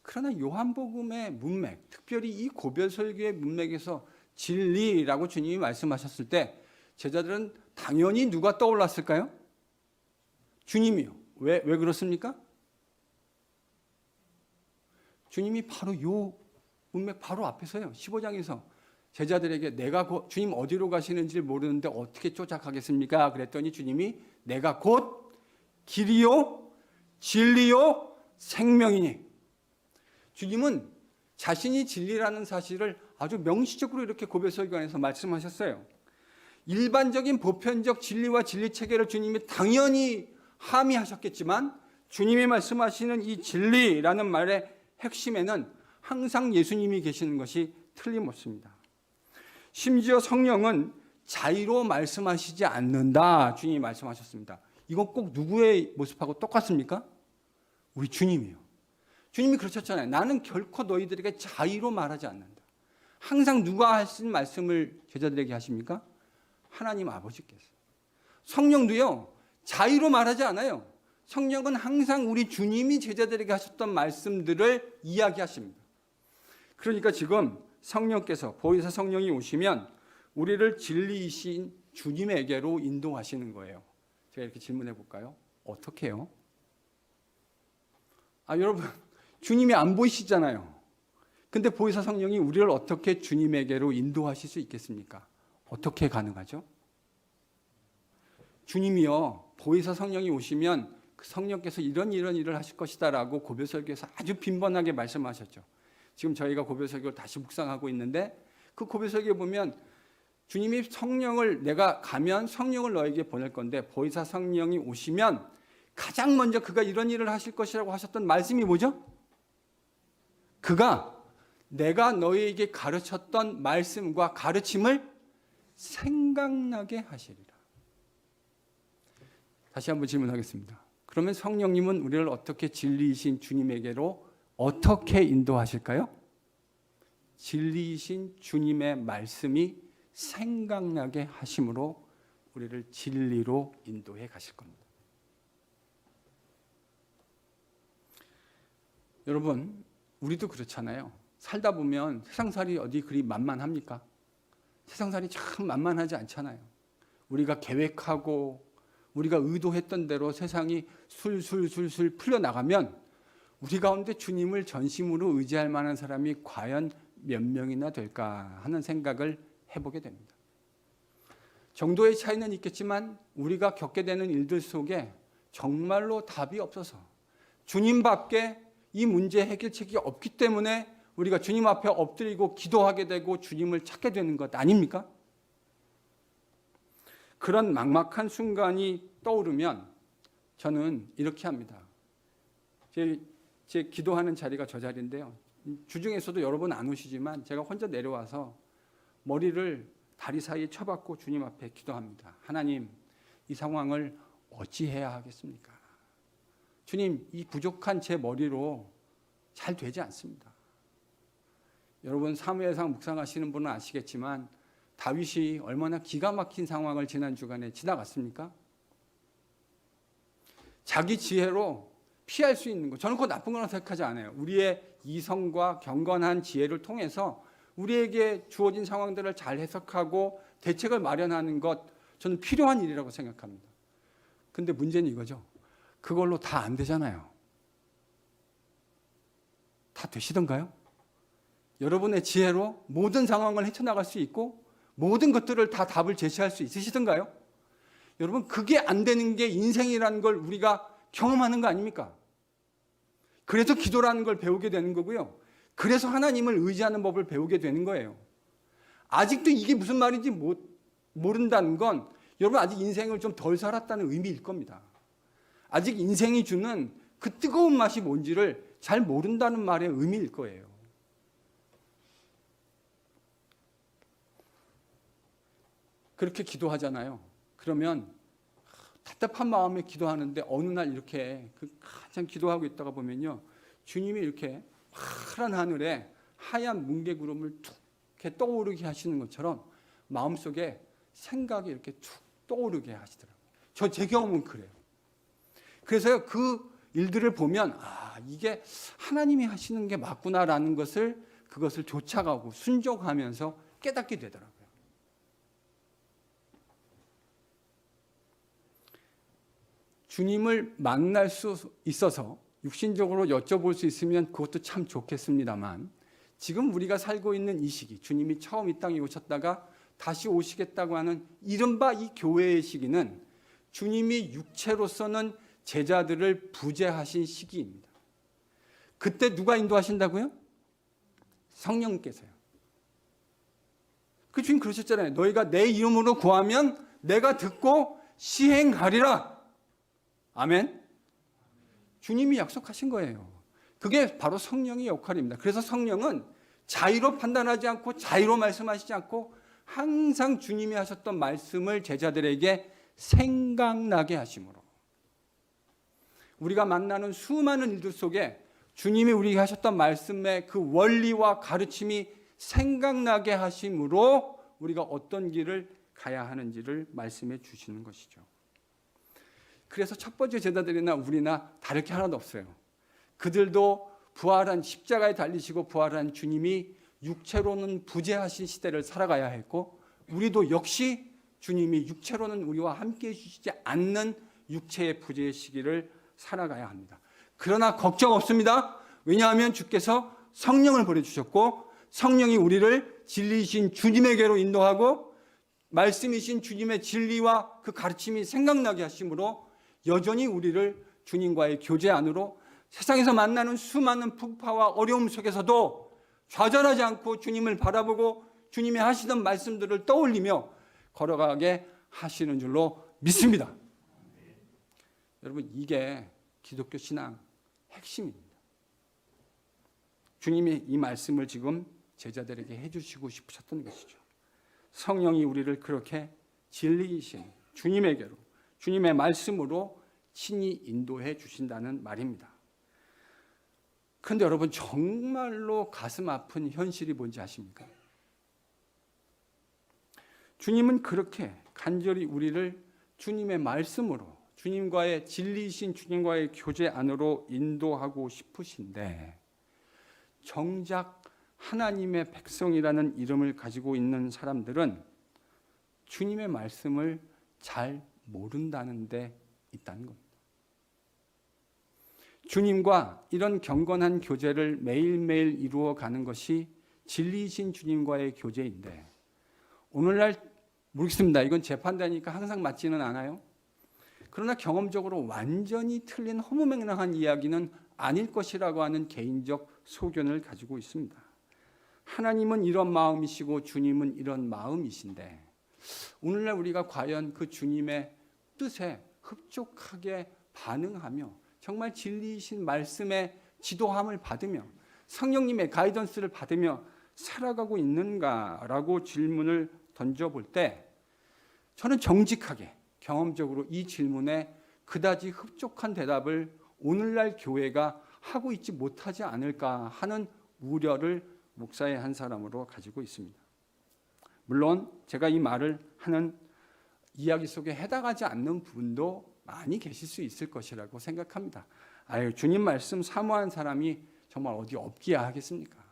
그러나 요한복음의 문맥, 특별히 이 고별설교의 문맥에서 진리라고 주님이 말씀하셨을 때 제자들은 당연히 누가 떠올랐을까요? 주님이요. 왜 그렇습니까? 주님이 바로 요 문맥 바로 앞에서요. 15장에서 제자들에게 내가 주님 어디로 가시는지 모르는데 어떻게 쫓아가겠습니까? 그랬더니 주님이 내가 곧 길이요 진리요 생명이니. 주님은 자신이 진리라는 사실을 아주 명시적으로 이렇게 고별설교안에서 말씀하셨어요. 일반적인 보편적 진리와 진리 체계를 주님이 당연히 함의하셨겠지만 주님이 말씀하시는 이 진리라는 말의 핵심에는 항상 예수님이 계시는 것이 틀림없습니다. 심지어 성령은 자의로 말씀하시지 않는다. 주님이 말씀하셨습니다. 이건 꼭 누구의 모습하고 똑같습니까? 우리 주님이요. 주님이 그러셨잖아요. 나는 결코 너희들에게 자의로 말하지 않는다. 항상 누가 하신 말씀을 제자들에게 하십니까? 하나님 아버지께서. 성령도요. 자의로 말하지 않아요. 성령은 항상 우리 주님이 제자들에게 하셨던 말씀들을 이야기하십니다. 그러니까 지금 성령께서 보혜사 성령이 오시면 우리를 진리이신 주님에게로 인도하시는 거예요. 제가 이렇게 질문해 볼까요? 어떻게 해요? 여러분 주님이 안 보이시잖아요. 근데 보혜사 성령이 우리를 어떻게 주님에게로 인도하실 수 있겠습니까? 어떻게 가능하죠? 주님이요. 보혜사 성령이 오시면 그 성령께서 이런 일을 하실 것이다라고 고별설교에서 아주 빈번하게 말씀하셨죠. 지금 저희가 고별설교를 다시 묵상하고 있는데 그 고별설교에 보면 주님이 성령을 내가 가면 성령을 너에게 보낼 건데 보혜사 성령이 오시면 가장 먼저 그가 이런 일을 하실 것이라고 하셨던 말씀이 뭐죠? 그가 내가 너희에게 가르쳤던 말씀과 가르침을 생각나게 하시리라. 다시 한번 질문하겠습니다. 그러면 성령님은 우리를 어떻게 진리이신 주님에게로 어떻게 인도하실까요? 진리이신 주님의 말씀이 생각나게 하심으로 우리를 진리로 인도해 가실 겁니다. 여러분, 우리도 그렇잖아요. 살다 보면 세상살이 어디 그리 만만합니까? 세상살이 참 만만하지 않잖아요. 우리가 계획하고 우리가 의도했던 대로 세상이 술술술술 풀려나가면 우리 가운데 주님을 전심으로 의지할 만한 사람이 과연 몇 명이나 될까 하는 생각을 해보게 됩니다. 정도의 차이는 있겠지만 우리가 겪게 되는 일들 속에 정말로 답이 없어서 주님밖에 이 문제 해결책이 없기 때문에 우리가 주님 앞에 엎드리고 기도하게 되고 주님을 찾게 되는 것 아닙니까? 그런 막막한 순간이 떠오르면 저는 이렇게 합니다. 제 기도하는 자리가 저 자리인데요. 주중에서도 여러 번 안 오시지만 제가 혼자 내려와서 머리를 다리 사이에 쳐박고 주님 앞에 기도합니다. 하나님, 이 상황을 어찌해야 하겠습니까? 주님, 이 부족한 제 머리로 잘 되지 않습니다. 여러분, 사무엘상 묵상하시는 분은 아시겠지만 다윗이 얼마나 기가 막힌 상황을 지난 주간에 지나갔습니까? 자기 지혜로 피할 수 있는 것, 저는 그거 나쁜 거라고 생각하지 않아요. 우리의 이성과 경건한 지혜를 통해서 우리에게 주어진 상황들을 잘 해석하고 대책을 마련하는 것, 저는 필요한 일이라고 생각합니다. 근데 문제는 이거죠. 그걸로 다 안 되잖아요. 다 되시던가요? 여러분의 지혜로 모든 상황을 헤쳐나갈 수 있고 모든 것들을 다 답을 제시할 수 있으시던가요? 여러분, 그게 안 되는 게 인생이라는 걸 우리가 경험하는 거 아닙니까? 그래서 기도라는 걸 배우게 되는 거고요. 그래서 하나님을 의지하는 법을 배우게 되는 거예요. 아직도 이게 무슨 말인지 모른다는 건 여러분 아직 인생을 좀 덜 살았다는 의미일 겁니다. 아직 인생이 주는 그 뜨거운 맛이 뭔지를 잘 모른다는 말의 의미일 거예요. 그렇게 기도하잖아요. 그러면 답답한 마음에 기도하는데 어느 날 이렇게 한참 기도하고 있다가 보면요, 주님이 이렇게 파란 하늘에 하얀 뭉게구름을 툭 이렇게 떠오르게 하시는 것처럼 마음속에 생각이 이렇게 툭 떠오르게 하시더라고요. 제 경험은 그래요. 그래서 그 일들을 보면 이게 하나님이 하시는 게 맞구나라는 것을 그것을 쫓아가고 순종하면서 깨닫게 되더라고요. 주님을 만날 수 있어서 육신적으로 여쭤볼 수 있으면 그것도 참 좋겠습니다만 지금 우리가 살고 있는 이 시기, 주님이 처음 이 땅에 오셨다가 다시 오시겠다고 하는 이른바 이 교회의 시기는 주님이 육체로서는 제자들을 부재하신 시기입니다. 그때 누가 인도하신다고요? 성령께서요. 그 주님 그러셨잖아요. 너희가 내 이름으로 구하면 내가 듣고 시행하리라. 아멘. 주님이 약속하신 거예요. 그게 바로 성령의 역할입니다. 그래서 성령은 자의로 판단하지 않고 자의로 말씀하시지 않고 항상 주님이 하셨던 말씀을 제자들에게 생각나게 하심으로 우리가 만나는 수많은 일들 속에 주님이 우리에게 하셨던 말씀의 그 원리와 가르침이 생각나게 하심으로 우리가 어떤 길을 가야 하는지를 말씀해 주시는 것이죠. 그래서 첫 번째 제자들이나 우리나 다를 게 하나도 없어요. 그들도 부활한 십자가에 달리시고 부활한 주님이 육체로는 부재하신 시대를 살아가야 했고 우리도 역시 주님이 육체로는 우리와 함께 해주시지 않는 육체의 부재의 시기를 살아가야 합니다. 그러나 걱정 없습니다. 왜냐하면 주께서 성령을 보내주셨고 성령이 우리를 진리이신 주님에게로 인도하고 말씀이신 주님의 진리와 그 가르침이 생각나게 하심으로 여전히 우리를 주님과의 교제 안으로 세상에서 만나는 수많은 풍파와 어려움 속에서도 좌절하지 않고 주님을 바라보고 주님이 하시던 말씀들을 떠올리며 걸어가게 하시는 줄로 믿습니다. 여러분, 이게 기독교 신앙 핵심입니다. 주님이 이 말씀을 지금 제자들에게 해주시고 싶으셨던 것이죠. 성령이 우리를 그렇게 진리이신 주님에게로 주님의 말씀으로 친히 인도해 주신다는 말입니다. 그런데 여러분 정말로 가슴 아픈 현실이 뭔지 아십니까? 주님은 그렇게 간절히 우리를 주님의 말씀으로 주님과의 진리이신 주님과의 교제 안으로 인도하고 싶으신데 정작 하나님의 백성이라는 이름을 가지고 있는 사람들은 주님의 말씀을 잘 모른다는 데 있다는 겁니다. 주님과 이런 경건한 교제를 매일매일 이루어가는 것이 진리이신 주님과의 교제인데 오늘날 모르겠습니다. 이건 제 판단이니까 항상 맞지는 않아요. 그러나 경험적으로 완전히 틀린 허무맹랑한 이야기는 아닐 것이라고 하는 개인적 소견을 가지고 있습니다. 하나님은 이런 마음이시고 주님은 이런 마음이신데 오늘날 우리가 과연 그 주님의 뜻에 흡족하게 반응하며 정말 진리이신 말씀의 지도함을 받으며 성령님의 가이던스를 받으며 살아가고 있는가라고 질문을 던져볼 때 저는 정직하게 경험적으로 이 질문에 그다지 흡족한 대답을 오늘날 교회가 하고 있지 못하지 않을까 하는 우려를 목사의 한 사람으로 가지고 있습니다. 물론 제가 이 말을 하는 이야기 속에 해당하지 않는 분도 많이 계실 수 있을 것이라고 생각합니다. 아유, 주님 말씀 사모한 사람이 정말 어디 없기야 하겠습니까?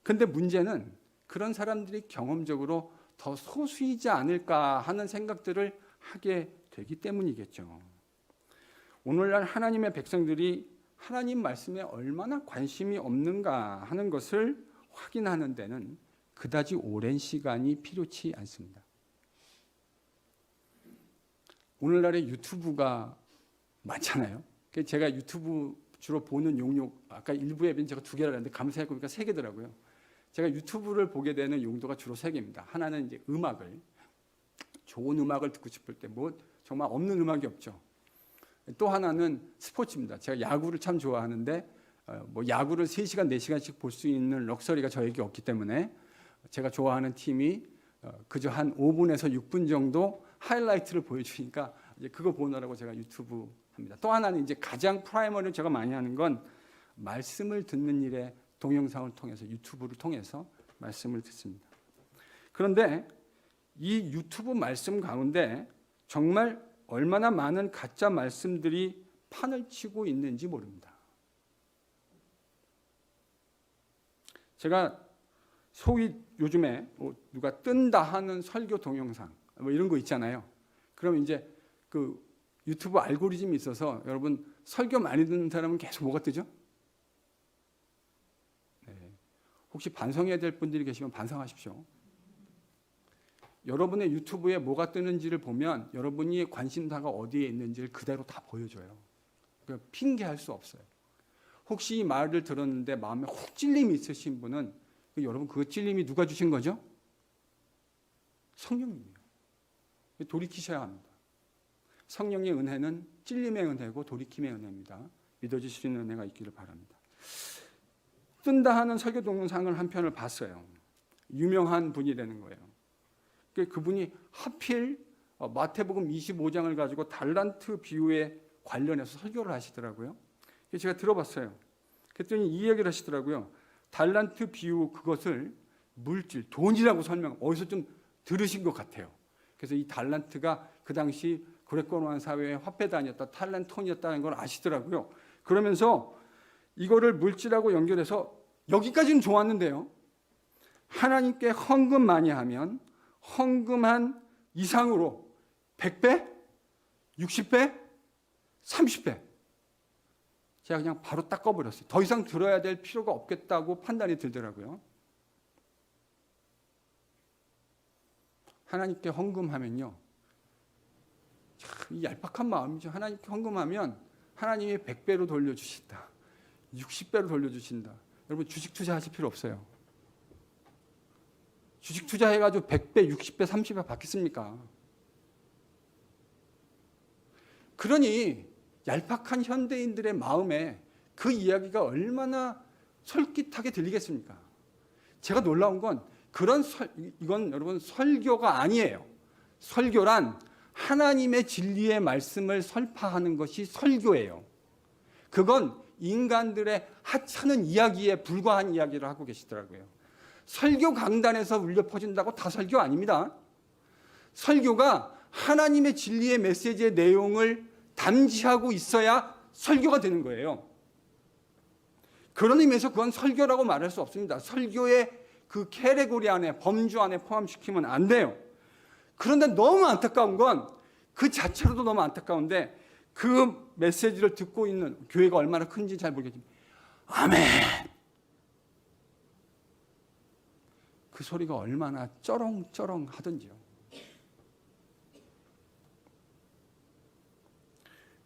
그런데 문제는 그런 사람들이 경험적으로 더 소수이지 않을까 하는 생각들을 하게 되기 때문이겠죠. 오늘날 하나님의 백성들이 하나님 말씀에 얼마나 관심이 없는가 하는 것을 확인하는 데는 그다지 오랜 시간이 필요치 않습니다. 오늘날에 유튜브가 많잖아요. 제가 유튜브 주로 보는 용역, 아까 일부 앱은 제가 2개를 했는데 감사해보니까 3개더라고요. 제가 유튜브를 보게 되는 용도가 주로 3개입니다. 하나는 이제 음악을, 좋은 음악을 듣고 싶을 때 뭐 정말 없는 음악이 없죠. 또 하나는 스포츠입니다. 제가 야구를 참 좋아하는데 뭐 야구를 3시간, 4시간씩 볼 수 있는 럭셔리가 저에게 없기 때문에 제가 좋아하는 팀이 그저 한 5분에서 6분 정도 하이라이트를 보여주니까 이제 그거 보느라고 제가 유튜브 합니다. 또 하나는 이제 가장 프라이머리를 제가 많이 하는 건 말씀을 듣는 일에 동영상을 통해서 유튜브를 통해서 말씀을 듣습니다. 그런데 이 유튜브 말씀 가운데 정말 얼마나 많은 가짜 말씀들이 판을 치고 있는지 모릅니다. 제가 소위 요즘에 누가 뜬다 하는 설교 동영상 뭐 이런 거 있잖아요. 그럼 이제 그 유튜브 알고리즘이 있어서 여러분 설교 많이 듣는 사람은 계속 뭐가 뜨죠? 네. 혹시 반성해야 될 분들이 계시면 반성하십시오. 여러분의 유튜브에 뭐가 뜨는지를 보면 여러분이 관심사가 어디에 있는지를 그대로 다 보여줘요. 그러니까 핑계할 수 없어요. 혹시 이 말을 들었는데 마음에 혹 찔림이 있으신 분은 여러분 그 찔림이 누가 주신 거죠? 성령님이에요. 돌이키셔야 합니다. 성령의 은혜는 찔림의 은혜고 돌이킴의 은혜입니다. 믿어주실 수 있는 은혜가 있기를 바랍니다. 뜬다 하는 설교 동영상을 한 편을 봤어요. 유명한 분이 되는 거예요. 그분이 하필 마태복음 25장을 가지고 달란트 비유에 관련해서 설교를 하시더라고요. 제가 들어봤어요. 그랬더니 이 얘기를 하시더라고요. 달란트 비유 그것을 물질, 돈이라고 설명, 어디서 좀 들으신 것 같아요. 그래서 이 달란트가 그 당시 그레코로만 사회의 화폐 단위였다, 탈란톤이었다는 걸 아시더라고요. 그러면서 이거를 물질하고 연결해서 여기까지는 좋았는데요. 하나님께 헌금 많이 하면 헌금한 이상으로 100배, 60배, 30배. 제가 그냥 바로 딱 꺼버렸어요. 더 이상 들어야 될 필요가 없겠다고 판단이 들더라고요. 하나님께 헌금하면요. 참 얄팍한 마음이죠. 하나님께 헌금하면 하나님이 100배로 돌려주신다. 60배로 돌려주신다. 여러분 주식 투자하실 필요 없어요. 주식 투자해가지고 100배, 60배, 30배 받겠습니까? 그러니 얄팍한 현대인들의 마음에 그 이야기가 얼마나 솔깃하게 들리겠습니까? 제가 놀라운 건 이건 여러분 설교가 아니에요. 설교란 하나님의 진리의 말씀을 설파하는 것이 설교예요. 그건 인간들의 하찮은 이야기에 불과한 이야기를 하고 계시더라고요. 설교 강단에서 울려 퍼진다고 다 설교 아닙니다. 설교가 하나님의 진리의 메시지의 내용을 담지하고 있어야 설교가 되는 거예요. 그런 의미에서 그건 설교라고 말할 수 없습니다. 설교의 그 캐테고리 안에, 범주 안에 포함시키면 안 돼요. 그런데 너무 안타까운 건 그 자체로도 너무 안타까운데 그 메시지를 듣고 있는 교회가 얼마나 큰지 잘 모르겠지만 아멘! 그 소리가 얼마나 쩌렁쩌렁 하던지요.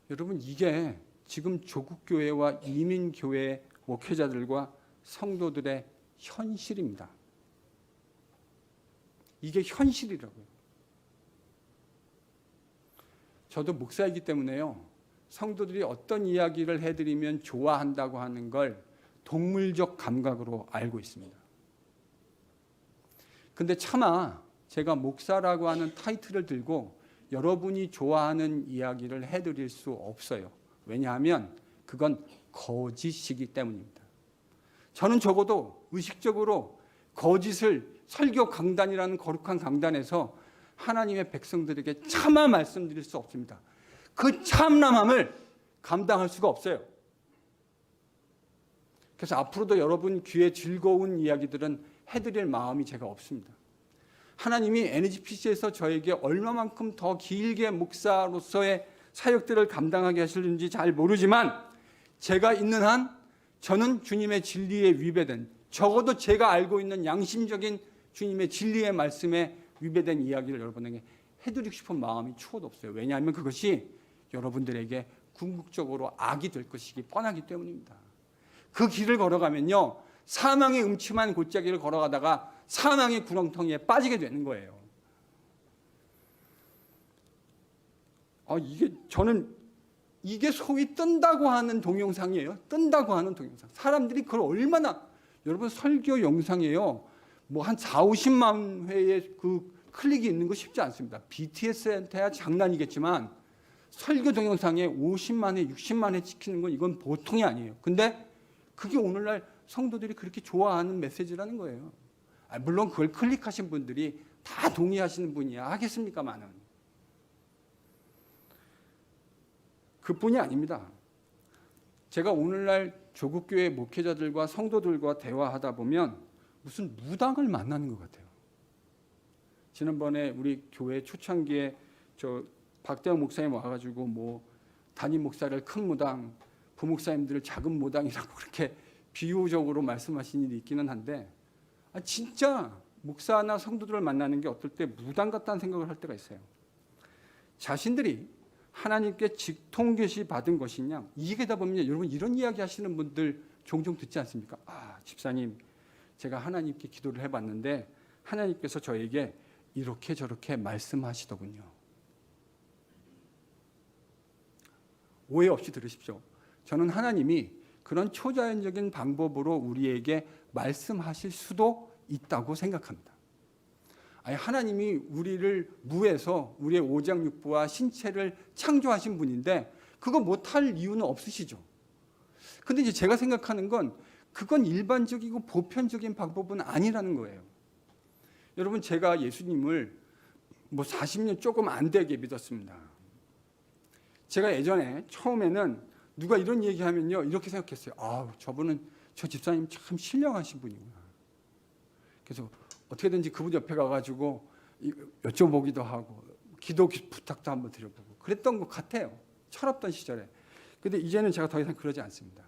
여러분, 이게 지금 조국교회와 이민교회 목회자들과 성도들의 현실입니다. 이게 현실이라고요. 저도 목사이기 때문에요. 성도들이 어떤 이야기를 해드리면 좋아한다고 하는 걸 동물적 감각으로 알고 있습니다. 근데 차마 제가 목사라고 하는 타이틀을 들고 여러분이 좋아하는 이야기를 해드릴 수 없어요. 왜냐하면 그건 거짓이기 때문입니다. 저는 적어도 의식적으로 거짓을 설교 강단이라는 거룩한 강단에서 하나님의 백성들에게 차마 말씀드릴 수 없습니다. 그 참남함을 감당할 수가 없어요. 그래서 앞으로도 여러분 귀에 즐거운 이야기들은 해드릴 마음이 제가 없습니다. 하나님이 NGPC에서 저에게 얼마만큼 더 길게 목사로서의 사역들을 감당하게 하실는지 잘 모르지만 제가 있는 한 저는 주님의 진리에 위배된, 적어도 제가 알고 있는 양심적인 주님의 진리의 말씀에 위배된 이야기를 여러분에게 해드리고 싶은 마음이 추호도 없어요. 왜냐하면 그것이 여러분들에게 궁극적으로 악이 될 것이기 뻔하기 때문입니다. 그 길을 걸어가면요, 사망의 음침한 골짜기를 걸어가다가 사망의 구렁텅이에 빠지게 되는 거예요. 이게 소위 뜬다고 하는 동영상이에요. 뜬다고 하는 동영상. 사람들이 그걸 얼마나, 여러분 설교 영상이에요. 뭐 한 4, 50만 회의 그 클릭이 있는 거 쉽지 않습니다. BTS한테야 장난이겠지만 설교 동영상에 50만 회, 60만 회 찍히는 건 이건 보통이 아니에요. 근데 그게 오늘날 성도들이 그렇게 좋아하는 메시지라는 거예요. 물론 그걸 클릭하신 분들이 다 동의하시는 분이야 하겠습니까만은. 그뿐이 아닙니다. 제가 오늘날 조국교회 목회자들과 성도들과 대화하다 보면 무슨 무당을 만나는 것 같아요. 지난번에 우리 교회 초창기에 저 박대영 목사님 와가지고 뭐 담임 목사를 큰 무당, 부목사님들을 작은 무당이라고 그렇게 비유적으로 말씀하신 일이 있기는 한데, 진짜 목사나 성도들을 만나는 게 어떨 때 무당 같다는 생각을 할 때가 있어요. 자신들이 하나님께 직통계시 받은 것이냐, 이게다 보면 여러분 이런 이야기 하시는 분들 종종 듣지 않습니까? 집사님, 제가 하나님께 기도를 해봤는데 하나님께서 저에게 이렇게 저렇게 말씀하시더군요. 오해 없이 들으십시오. 저는 하나님이 그런 초자연적인 방법으로 우리에게 말씀하실 수도 있다고 생각합니다. 하나님이 우리를 무에서 우리의 오장육부와 신체를 창조하신 분인데 그거 못할 이유는 없으시죠. 근데 이제 제가 생각하는 건 그건 일반적이고 보편적인 방법은 아니라는 거예요. 여러분, 제가 예수님을 뭐 40년 조금 안 되게 믿었습니다. 제가 예전에 처음에는 누가 이런 얘기하면요 이렇게 생각했어요. 저분은, 저 집사님 참 신령하신 분이구나. 그래서 어떻게든지 그분 옆에 가가지고 여쭤보기도 하고 기도 부탁도 한번 드려보고 그랬던 것 같아요. 철없던 시절에. 근데 이제는 제가 더 이상 그러지 않습니다.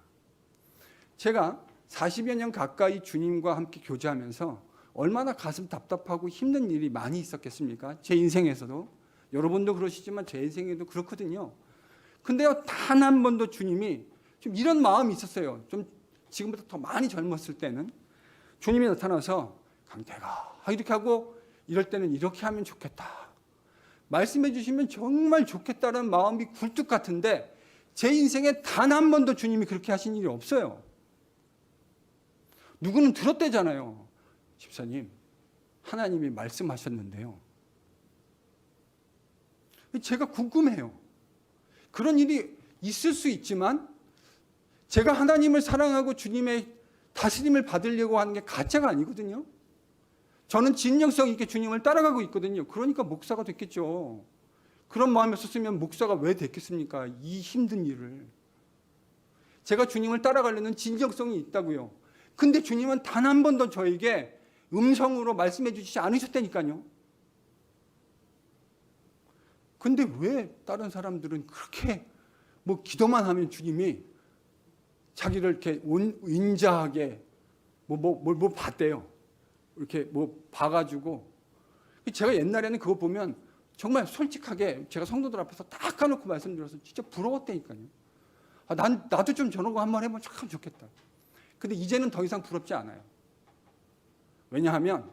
제가 40여 년 가까이 주님과 함께 교제하면서 얼마나 가슴 답답하고 힘든 일이 많이 있었겠습니까? 제 인생에서도. 여러분도 그러시지만 제 인생에도 그렇거든요. 근데요, 단 한 번도 주님이 좀 이런 마음이 있었어요. 좀 지금보다 더 많이 젊었을 때는 주님이 나타나서 강태가 이렇게 하고 이럴 때는 이렇게 하면 좋겠다. 말씀해 주시면 정말 좋겠다는 마음이 굴뚝 같은데 제 인생에 단 한 번도 주님이 그렇게 하신 일이 없어요. 누구는 들었대잖아요. 집사님, 하나님이 말씀하셨는데요. 제가 궁금해요. 그런 일이 있을 수 있지만 제가 하나님을 사랑하고 주님의 다스림을 받으려고 하는 게 가짜가 아니거든요. 저는 진정성 있게 주님을 따라가고 있거든요. 그러니까 목사가 됐겠죠. 그런 마음이 없었으면 목사가 왜 됐겠습니까? 이 힘든 일을. 제가 주님을 따라가려는 진정성이 있다고요. 근데 주님은 단 한 번도 저에게 음성으로 말씀해 주시지 않으셨다니까요. 근데 왜 다른 사람들은 그렇게 뭐 기도만 하면 주님이 자기를 이렇게 인자하게 뭐 봤대요. 이렇게 뭐 봐가지고. 제가 옛날에는 그거 보면 정말 솔직하게 제가 성도들 앞에서 딱 까놓고 말씀드려서 진짜 부러웠다니까요. 나도 좀 저런 거 한번 해보면 참 좋겠다. 근데 이제는 더 이상 부럽지 않아요. 왜냐하면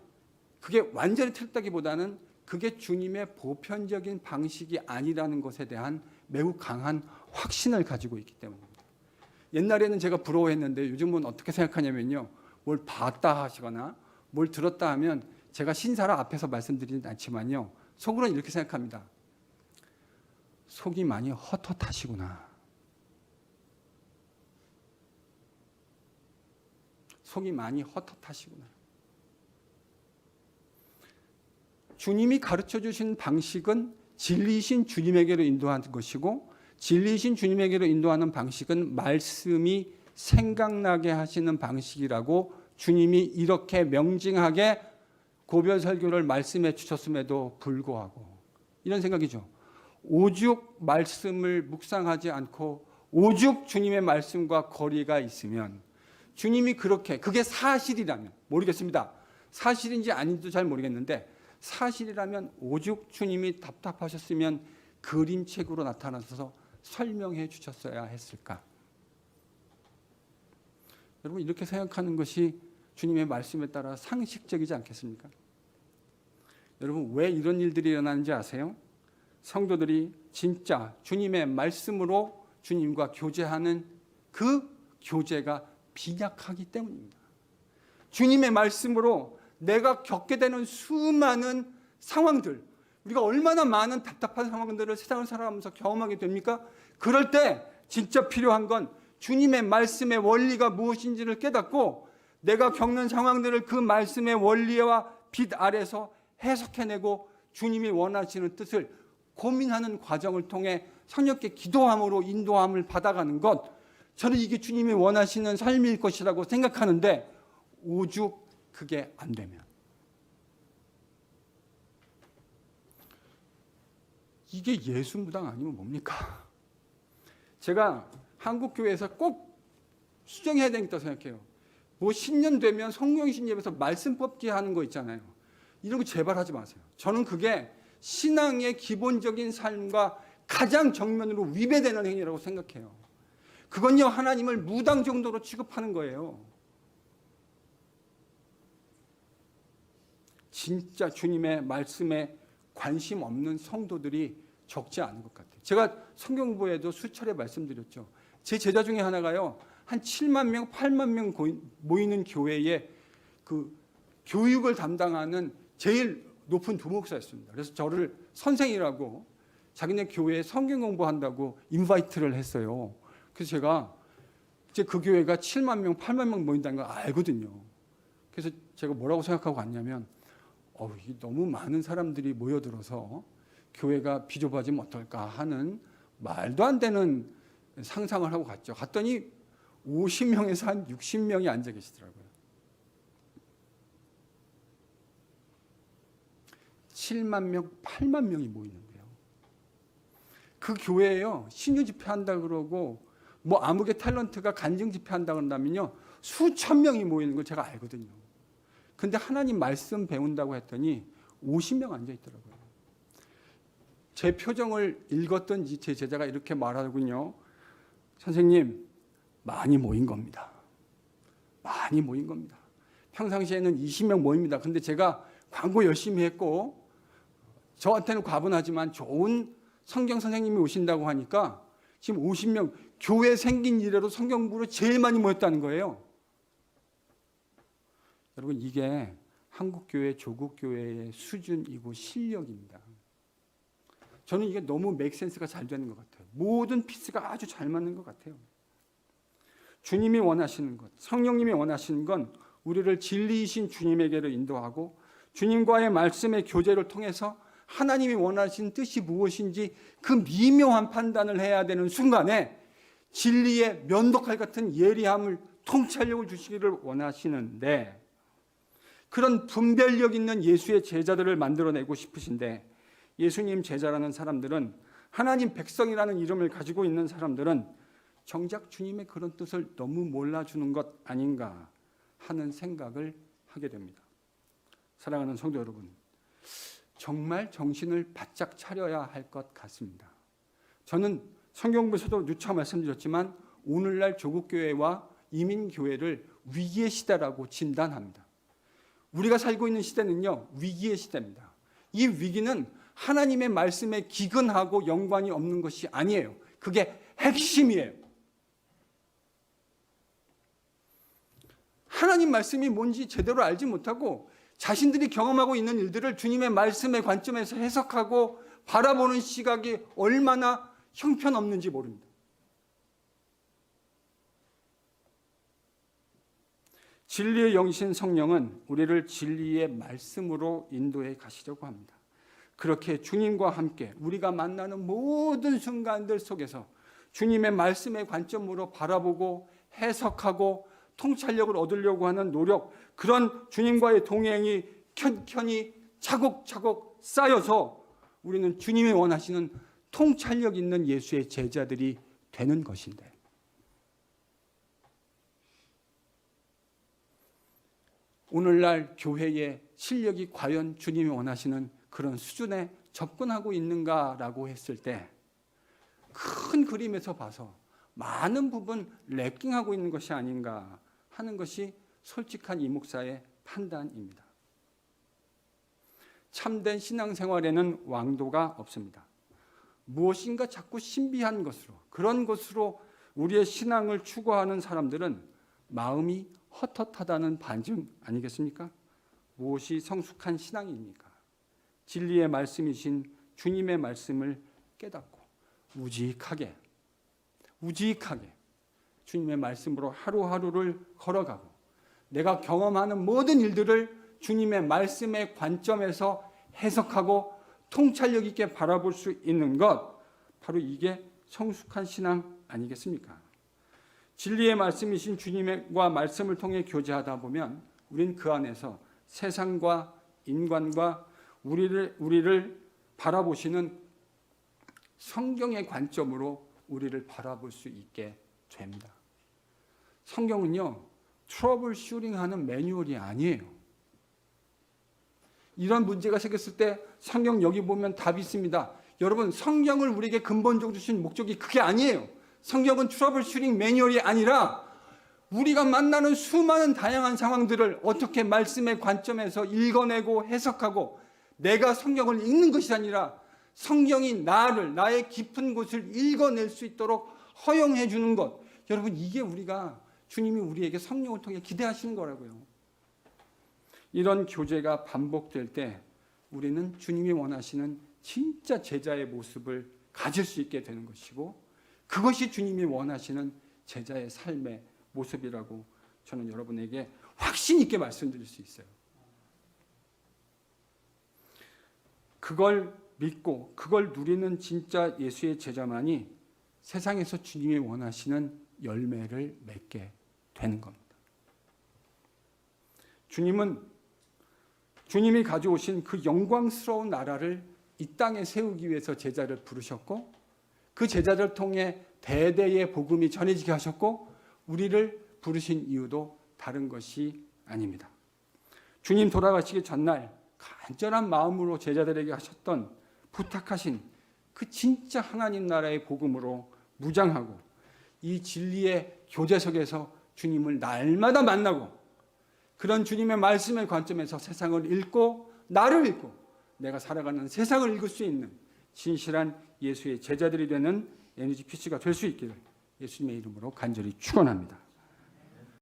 그게 완전히 틀렸다기보다는 그게 주님의 보편적인 방식이 아니라는 것에 대한 매우 강한 확신을 가지고 있기 때문입니다. 옛날에는 제가 부러워했는데 요즘은 어떻게 생각하냐면요. 뭘 봤다 하시거나 뭘 들었다 하면 제가 신사라 앞에서 말씀드리진 않지만요. 속으로는 이렇게 생각합니다. 속이 많이 헛헛하시구나. 속이 많이 헛헛하시구나. 주님이 가르쳐 주신 방식은 진리이신 주님에게로 인도하는 것이고 진리이신 주님에게로 인도하는 방식은 말씀이 생각나게 하시는 방식이라고 주님이 이렇게 명징하게 고별 설교를 말씀해 주셨음에도 불구하고 이런 생각이죠. 오죽 말씀을 묵상하지 않고 오죽 주님의 말씀과 거리가 있으면 주님이 그렇게 그게 사실이라면 모르겠습니다. 사실인지 아닌지도 잘 모르겠는데 사실이라면 오죽 주님이 답답하셨으면 그림책으로 나타나셔서 설명해 주셨어야 했을까? 여러분 이렇게 생각하는 것이 주님의 말씀에 따라 상식적이지 않겠습니까? 여러분 왜 이런 일들이 일어나는지 아세요? 성도들이 진짜 주님의 말씀으로 주님과 교제하는 그 교제가 빈약하기 때문입니다. 주님의 말씀으로 내가 겪게 되는 수많은 상황들, 우리가 얼마나 많은 답답한 상황들을 세상을 살아가면서 경험하게 됩니까? 그럴 때 진짜 필요한 건 주님의 말씀의 원리가 무엇인지를 깨닫고 내가 겪는 상황들을 그 말씀의 원리와 빛 아래서 해석해내고 주님이 원하시는 뜻을 고민하는 과정을 통해 성령께 기도함으로 인도함을 받아가는 것, 저는 이게 주님이 원하시는 삶일 것이라고 생각하는데 오죽 그게 안 되면 이게 예수무당 아니면 뭡니까? 제가 한국교회에서 꼭 수정해야 되겠다고 생각해요. 뭐 신년 되면 성령신 예배에서 말씀 뽑기 하는 거 있잖아요. 이런 거 제발 하지 마세요. 저는 그게 신앙의 기본적인 삶과 가장 정면으로 위배되는 행위라고 생각해요. 그건요 하나님을 무당 정도로 취급하는 거예요. 진짜 주님의 말씀에 관심 없는 성도들이 적지 않은 것 같아요. 제가 성경 공부에도 수차례 말씀드렸죠. 제 제자 중에 하나가요. 한 7만 명, 8만 명 모이는 교회에 그 교육을 담당하는 제일 높은 두목사였습니다. 그래서 저를 선생이라고 자기네 교회에 성경 공부한다고 인바이트를 했어요. 그래서 제가 이제 그 교회가 7만 명, 8만 명 모인다는 걸 알거든요. 그래서 제가 뭐라고 생각하고 갔냐면 너무 많은 사람들이 모여들어서 교회가 비좁아지면 어떨까 하는 말도 안 되는 상상을 하고 갔죠. 갔더니 50명에서 한 60명이 앉아 계시더라고요. 7만 명, 8만 명이 모이는데요. 그 교회에요. 신유 집회한다 그러고 뭐 아무개 탤런트가 간증 집회한다 그런다면요. 수천 명이 모이는 걸 제가 알거든요. 근데 하나님 말씀 배운다고 했더니 50명 앉아 있더라고요. 제 표정을 읽었던 제 제자가 이렇게 말하더군요. 선생님, 많이 모인 겁니다. 많이 모인 겁니다. 평상시에는 20명 모입니다. 근데 제가 광고 열심히 했고 저한테는 과분하지만 좋은 성경 선생님이 오신다고 하니까 지금 50명, 교회 생긴 이래로 성경 공부로 제일 많이 모였다는 거예요. 여러분 이게 한국교회, 조국교회의 수준이고 실력입니다. 저는 이게 너무 맥센스가 잘 되는 것 같아요. 모든 피스가 아주 잘 맞는 것 같아요. 주님이 원하시는 것, 성령님이 원하시는 건 우리를 진리이신 주님에게로 인도하고 주님과의 말씀의 교제를 통해서 하나님이 원하신 뜻이 무엇인지 그 미묘한 판단을 해야 되는 순간에 진리의 면도칼 같은 예리함을 통찰력을 주시기를 원하시는데, 그런 분별력 있는 예수의 제자들을 만들어내고 싶으신데, 예수님 제자라는 사람들은, 하나님 백성이라는 이름을 가지고 있는 사람들은 정작 주님의 그런 뜻을 너무 몰라주는 것 아닌가 하는 생각을 하게 됩니다. 사랑하는 성도 여러분, 정말 정신을 바짝 차려야 할 것 같습니다. 저는 성경부에서도 누차 말씀드렸지만 오늘날 조국교회와 이민교회를 위기의 시대라고 진단합니다. 우리가 살고 있는 시대는요, 위기의 시대입니다. 이 위기는 하나님의 말씀에 기근하고 연관이 없는 것이 아니에요. 그게 핵심이에요. 하나님 말씀이 뭔지 제대로 알지 못하고 자신들이 경험하고 있는 일들을 주님의 말씀의 관점에서 해석하고 바라보는 시각이 얼마나 형편없는지 모릅니다. 진리의 영이신 성령은 우리를 진리의 말씀으로 인도해 가시려고 합니다. 그렇게 주님과 함께 우리가 만나는 모든 순간들 속에서 주님의 말씀의 관점으로 바라보고 해석하고 통찰력을 얻으려고 하는 노력, 그런 주님과의 동행이 켠켠이 차곡차곡 쌓여서 우리는 주님이 원하시는 통찰력 있는 예수의 제자들이 되는 것인데, 오늘날 교회의 실력이 과연 주님이 원하시는 그런 수준에 접근하고 있는가라고 했을 때 큰 그림에서 봐서 많은 부분 래깅하고 있는 것이 아닌가 하는 것이 솔직한 이 목사의 판단입니다. 참된 신앙생활에는 왕도가 없습니다. 무엇인가 자꾸 신비한 것으로, 그런 것으로 우리의 신앙을 추구하는 사람들은 마음이 헛헛하다는 반증 아니겠습니까? 무엇이 성숙한 신앙입니까? 진리의 말씀이신 주님의 말씀을 깨닫고 우직하게 주님의 말씀으로 하루하루를 걸어가고 내가 경험하는 모든 일들을 주님의 말씀의 관점에서 해석하고 통찰력 있게 바라볼 수 있는 것, 바로 이게 성숙한 신앙 아니겠습니까? 진리의 말씀이신 주님과 말씀을 통해 교제하다 보면 우린 그 안에서 세상과 인간과 우리를 바라보시는 성경의 관점으로 우리를 바라볼 수 있게 됩니다. 성경은요, 트러블 슈팅하는 매뉴얼이 아니에요. 이런 문제가 생겼을 때 성경 여기 보면 답이 있습니다. 여러분, 성경을 우리에게 근본적으로 주신 목적이 그게 아니에요. 성경은 트러블 슈팅 매뉴얼이 아니라 우리가 만나는 수많은 다양한 상황들을 어떻게 말씀의 관점에서 읽어내고 해석하고 내가 성경을 읽는 것이 아니라 성경이 나의 깊은 곳을 읽어낼 수 있도록 허용해 주는 것. 여러분, 이게 주님이 우리에게 성령을 통해 기대하시는 거라고요. 이런 교제가 반복될 때 우리는 주님이 원하시는 진짜 제자의 모습을 가질 수 있게 되는 것이고, 그것이 주님이 원하시는 제자의 삶의 모습이라고 저는 여러분에게 확신 있게 말씀드릴 수 있어요. 그걸 믿고 그걸 누리는 진짜 예수의 제자만이 세상에서 주님이 원하시는 열매를 맺게 되는 겁니다. 주님이 가져오신 그 영광스러운 나라를 이 땅에 세우기 위해서 제자를 부르셨고, 그 제자를 통해 대대의 복음이 전해지게 하셨고, 우리를 부르신 이유도 다른 것이 아닙니다. 주님 돌아가시기 전날 간절한 마음으로 제자들에게 하셨던, 부탁하신 그 진짜 하나님 나라의 복음으로 무장하고 이 진리의 교제석에서 주님을 날마다 만나고 그런 주님의 말씀의 관점에서 세상을 읽고 나를 읽고 내가 살아가는 세상을 읽을 수 있는 진실한 예수의 제자들이 되는 NGPC가 될 수 있기를 예수님의 이름으로 간절히 축원합니다.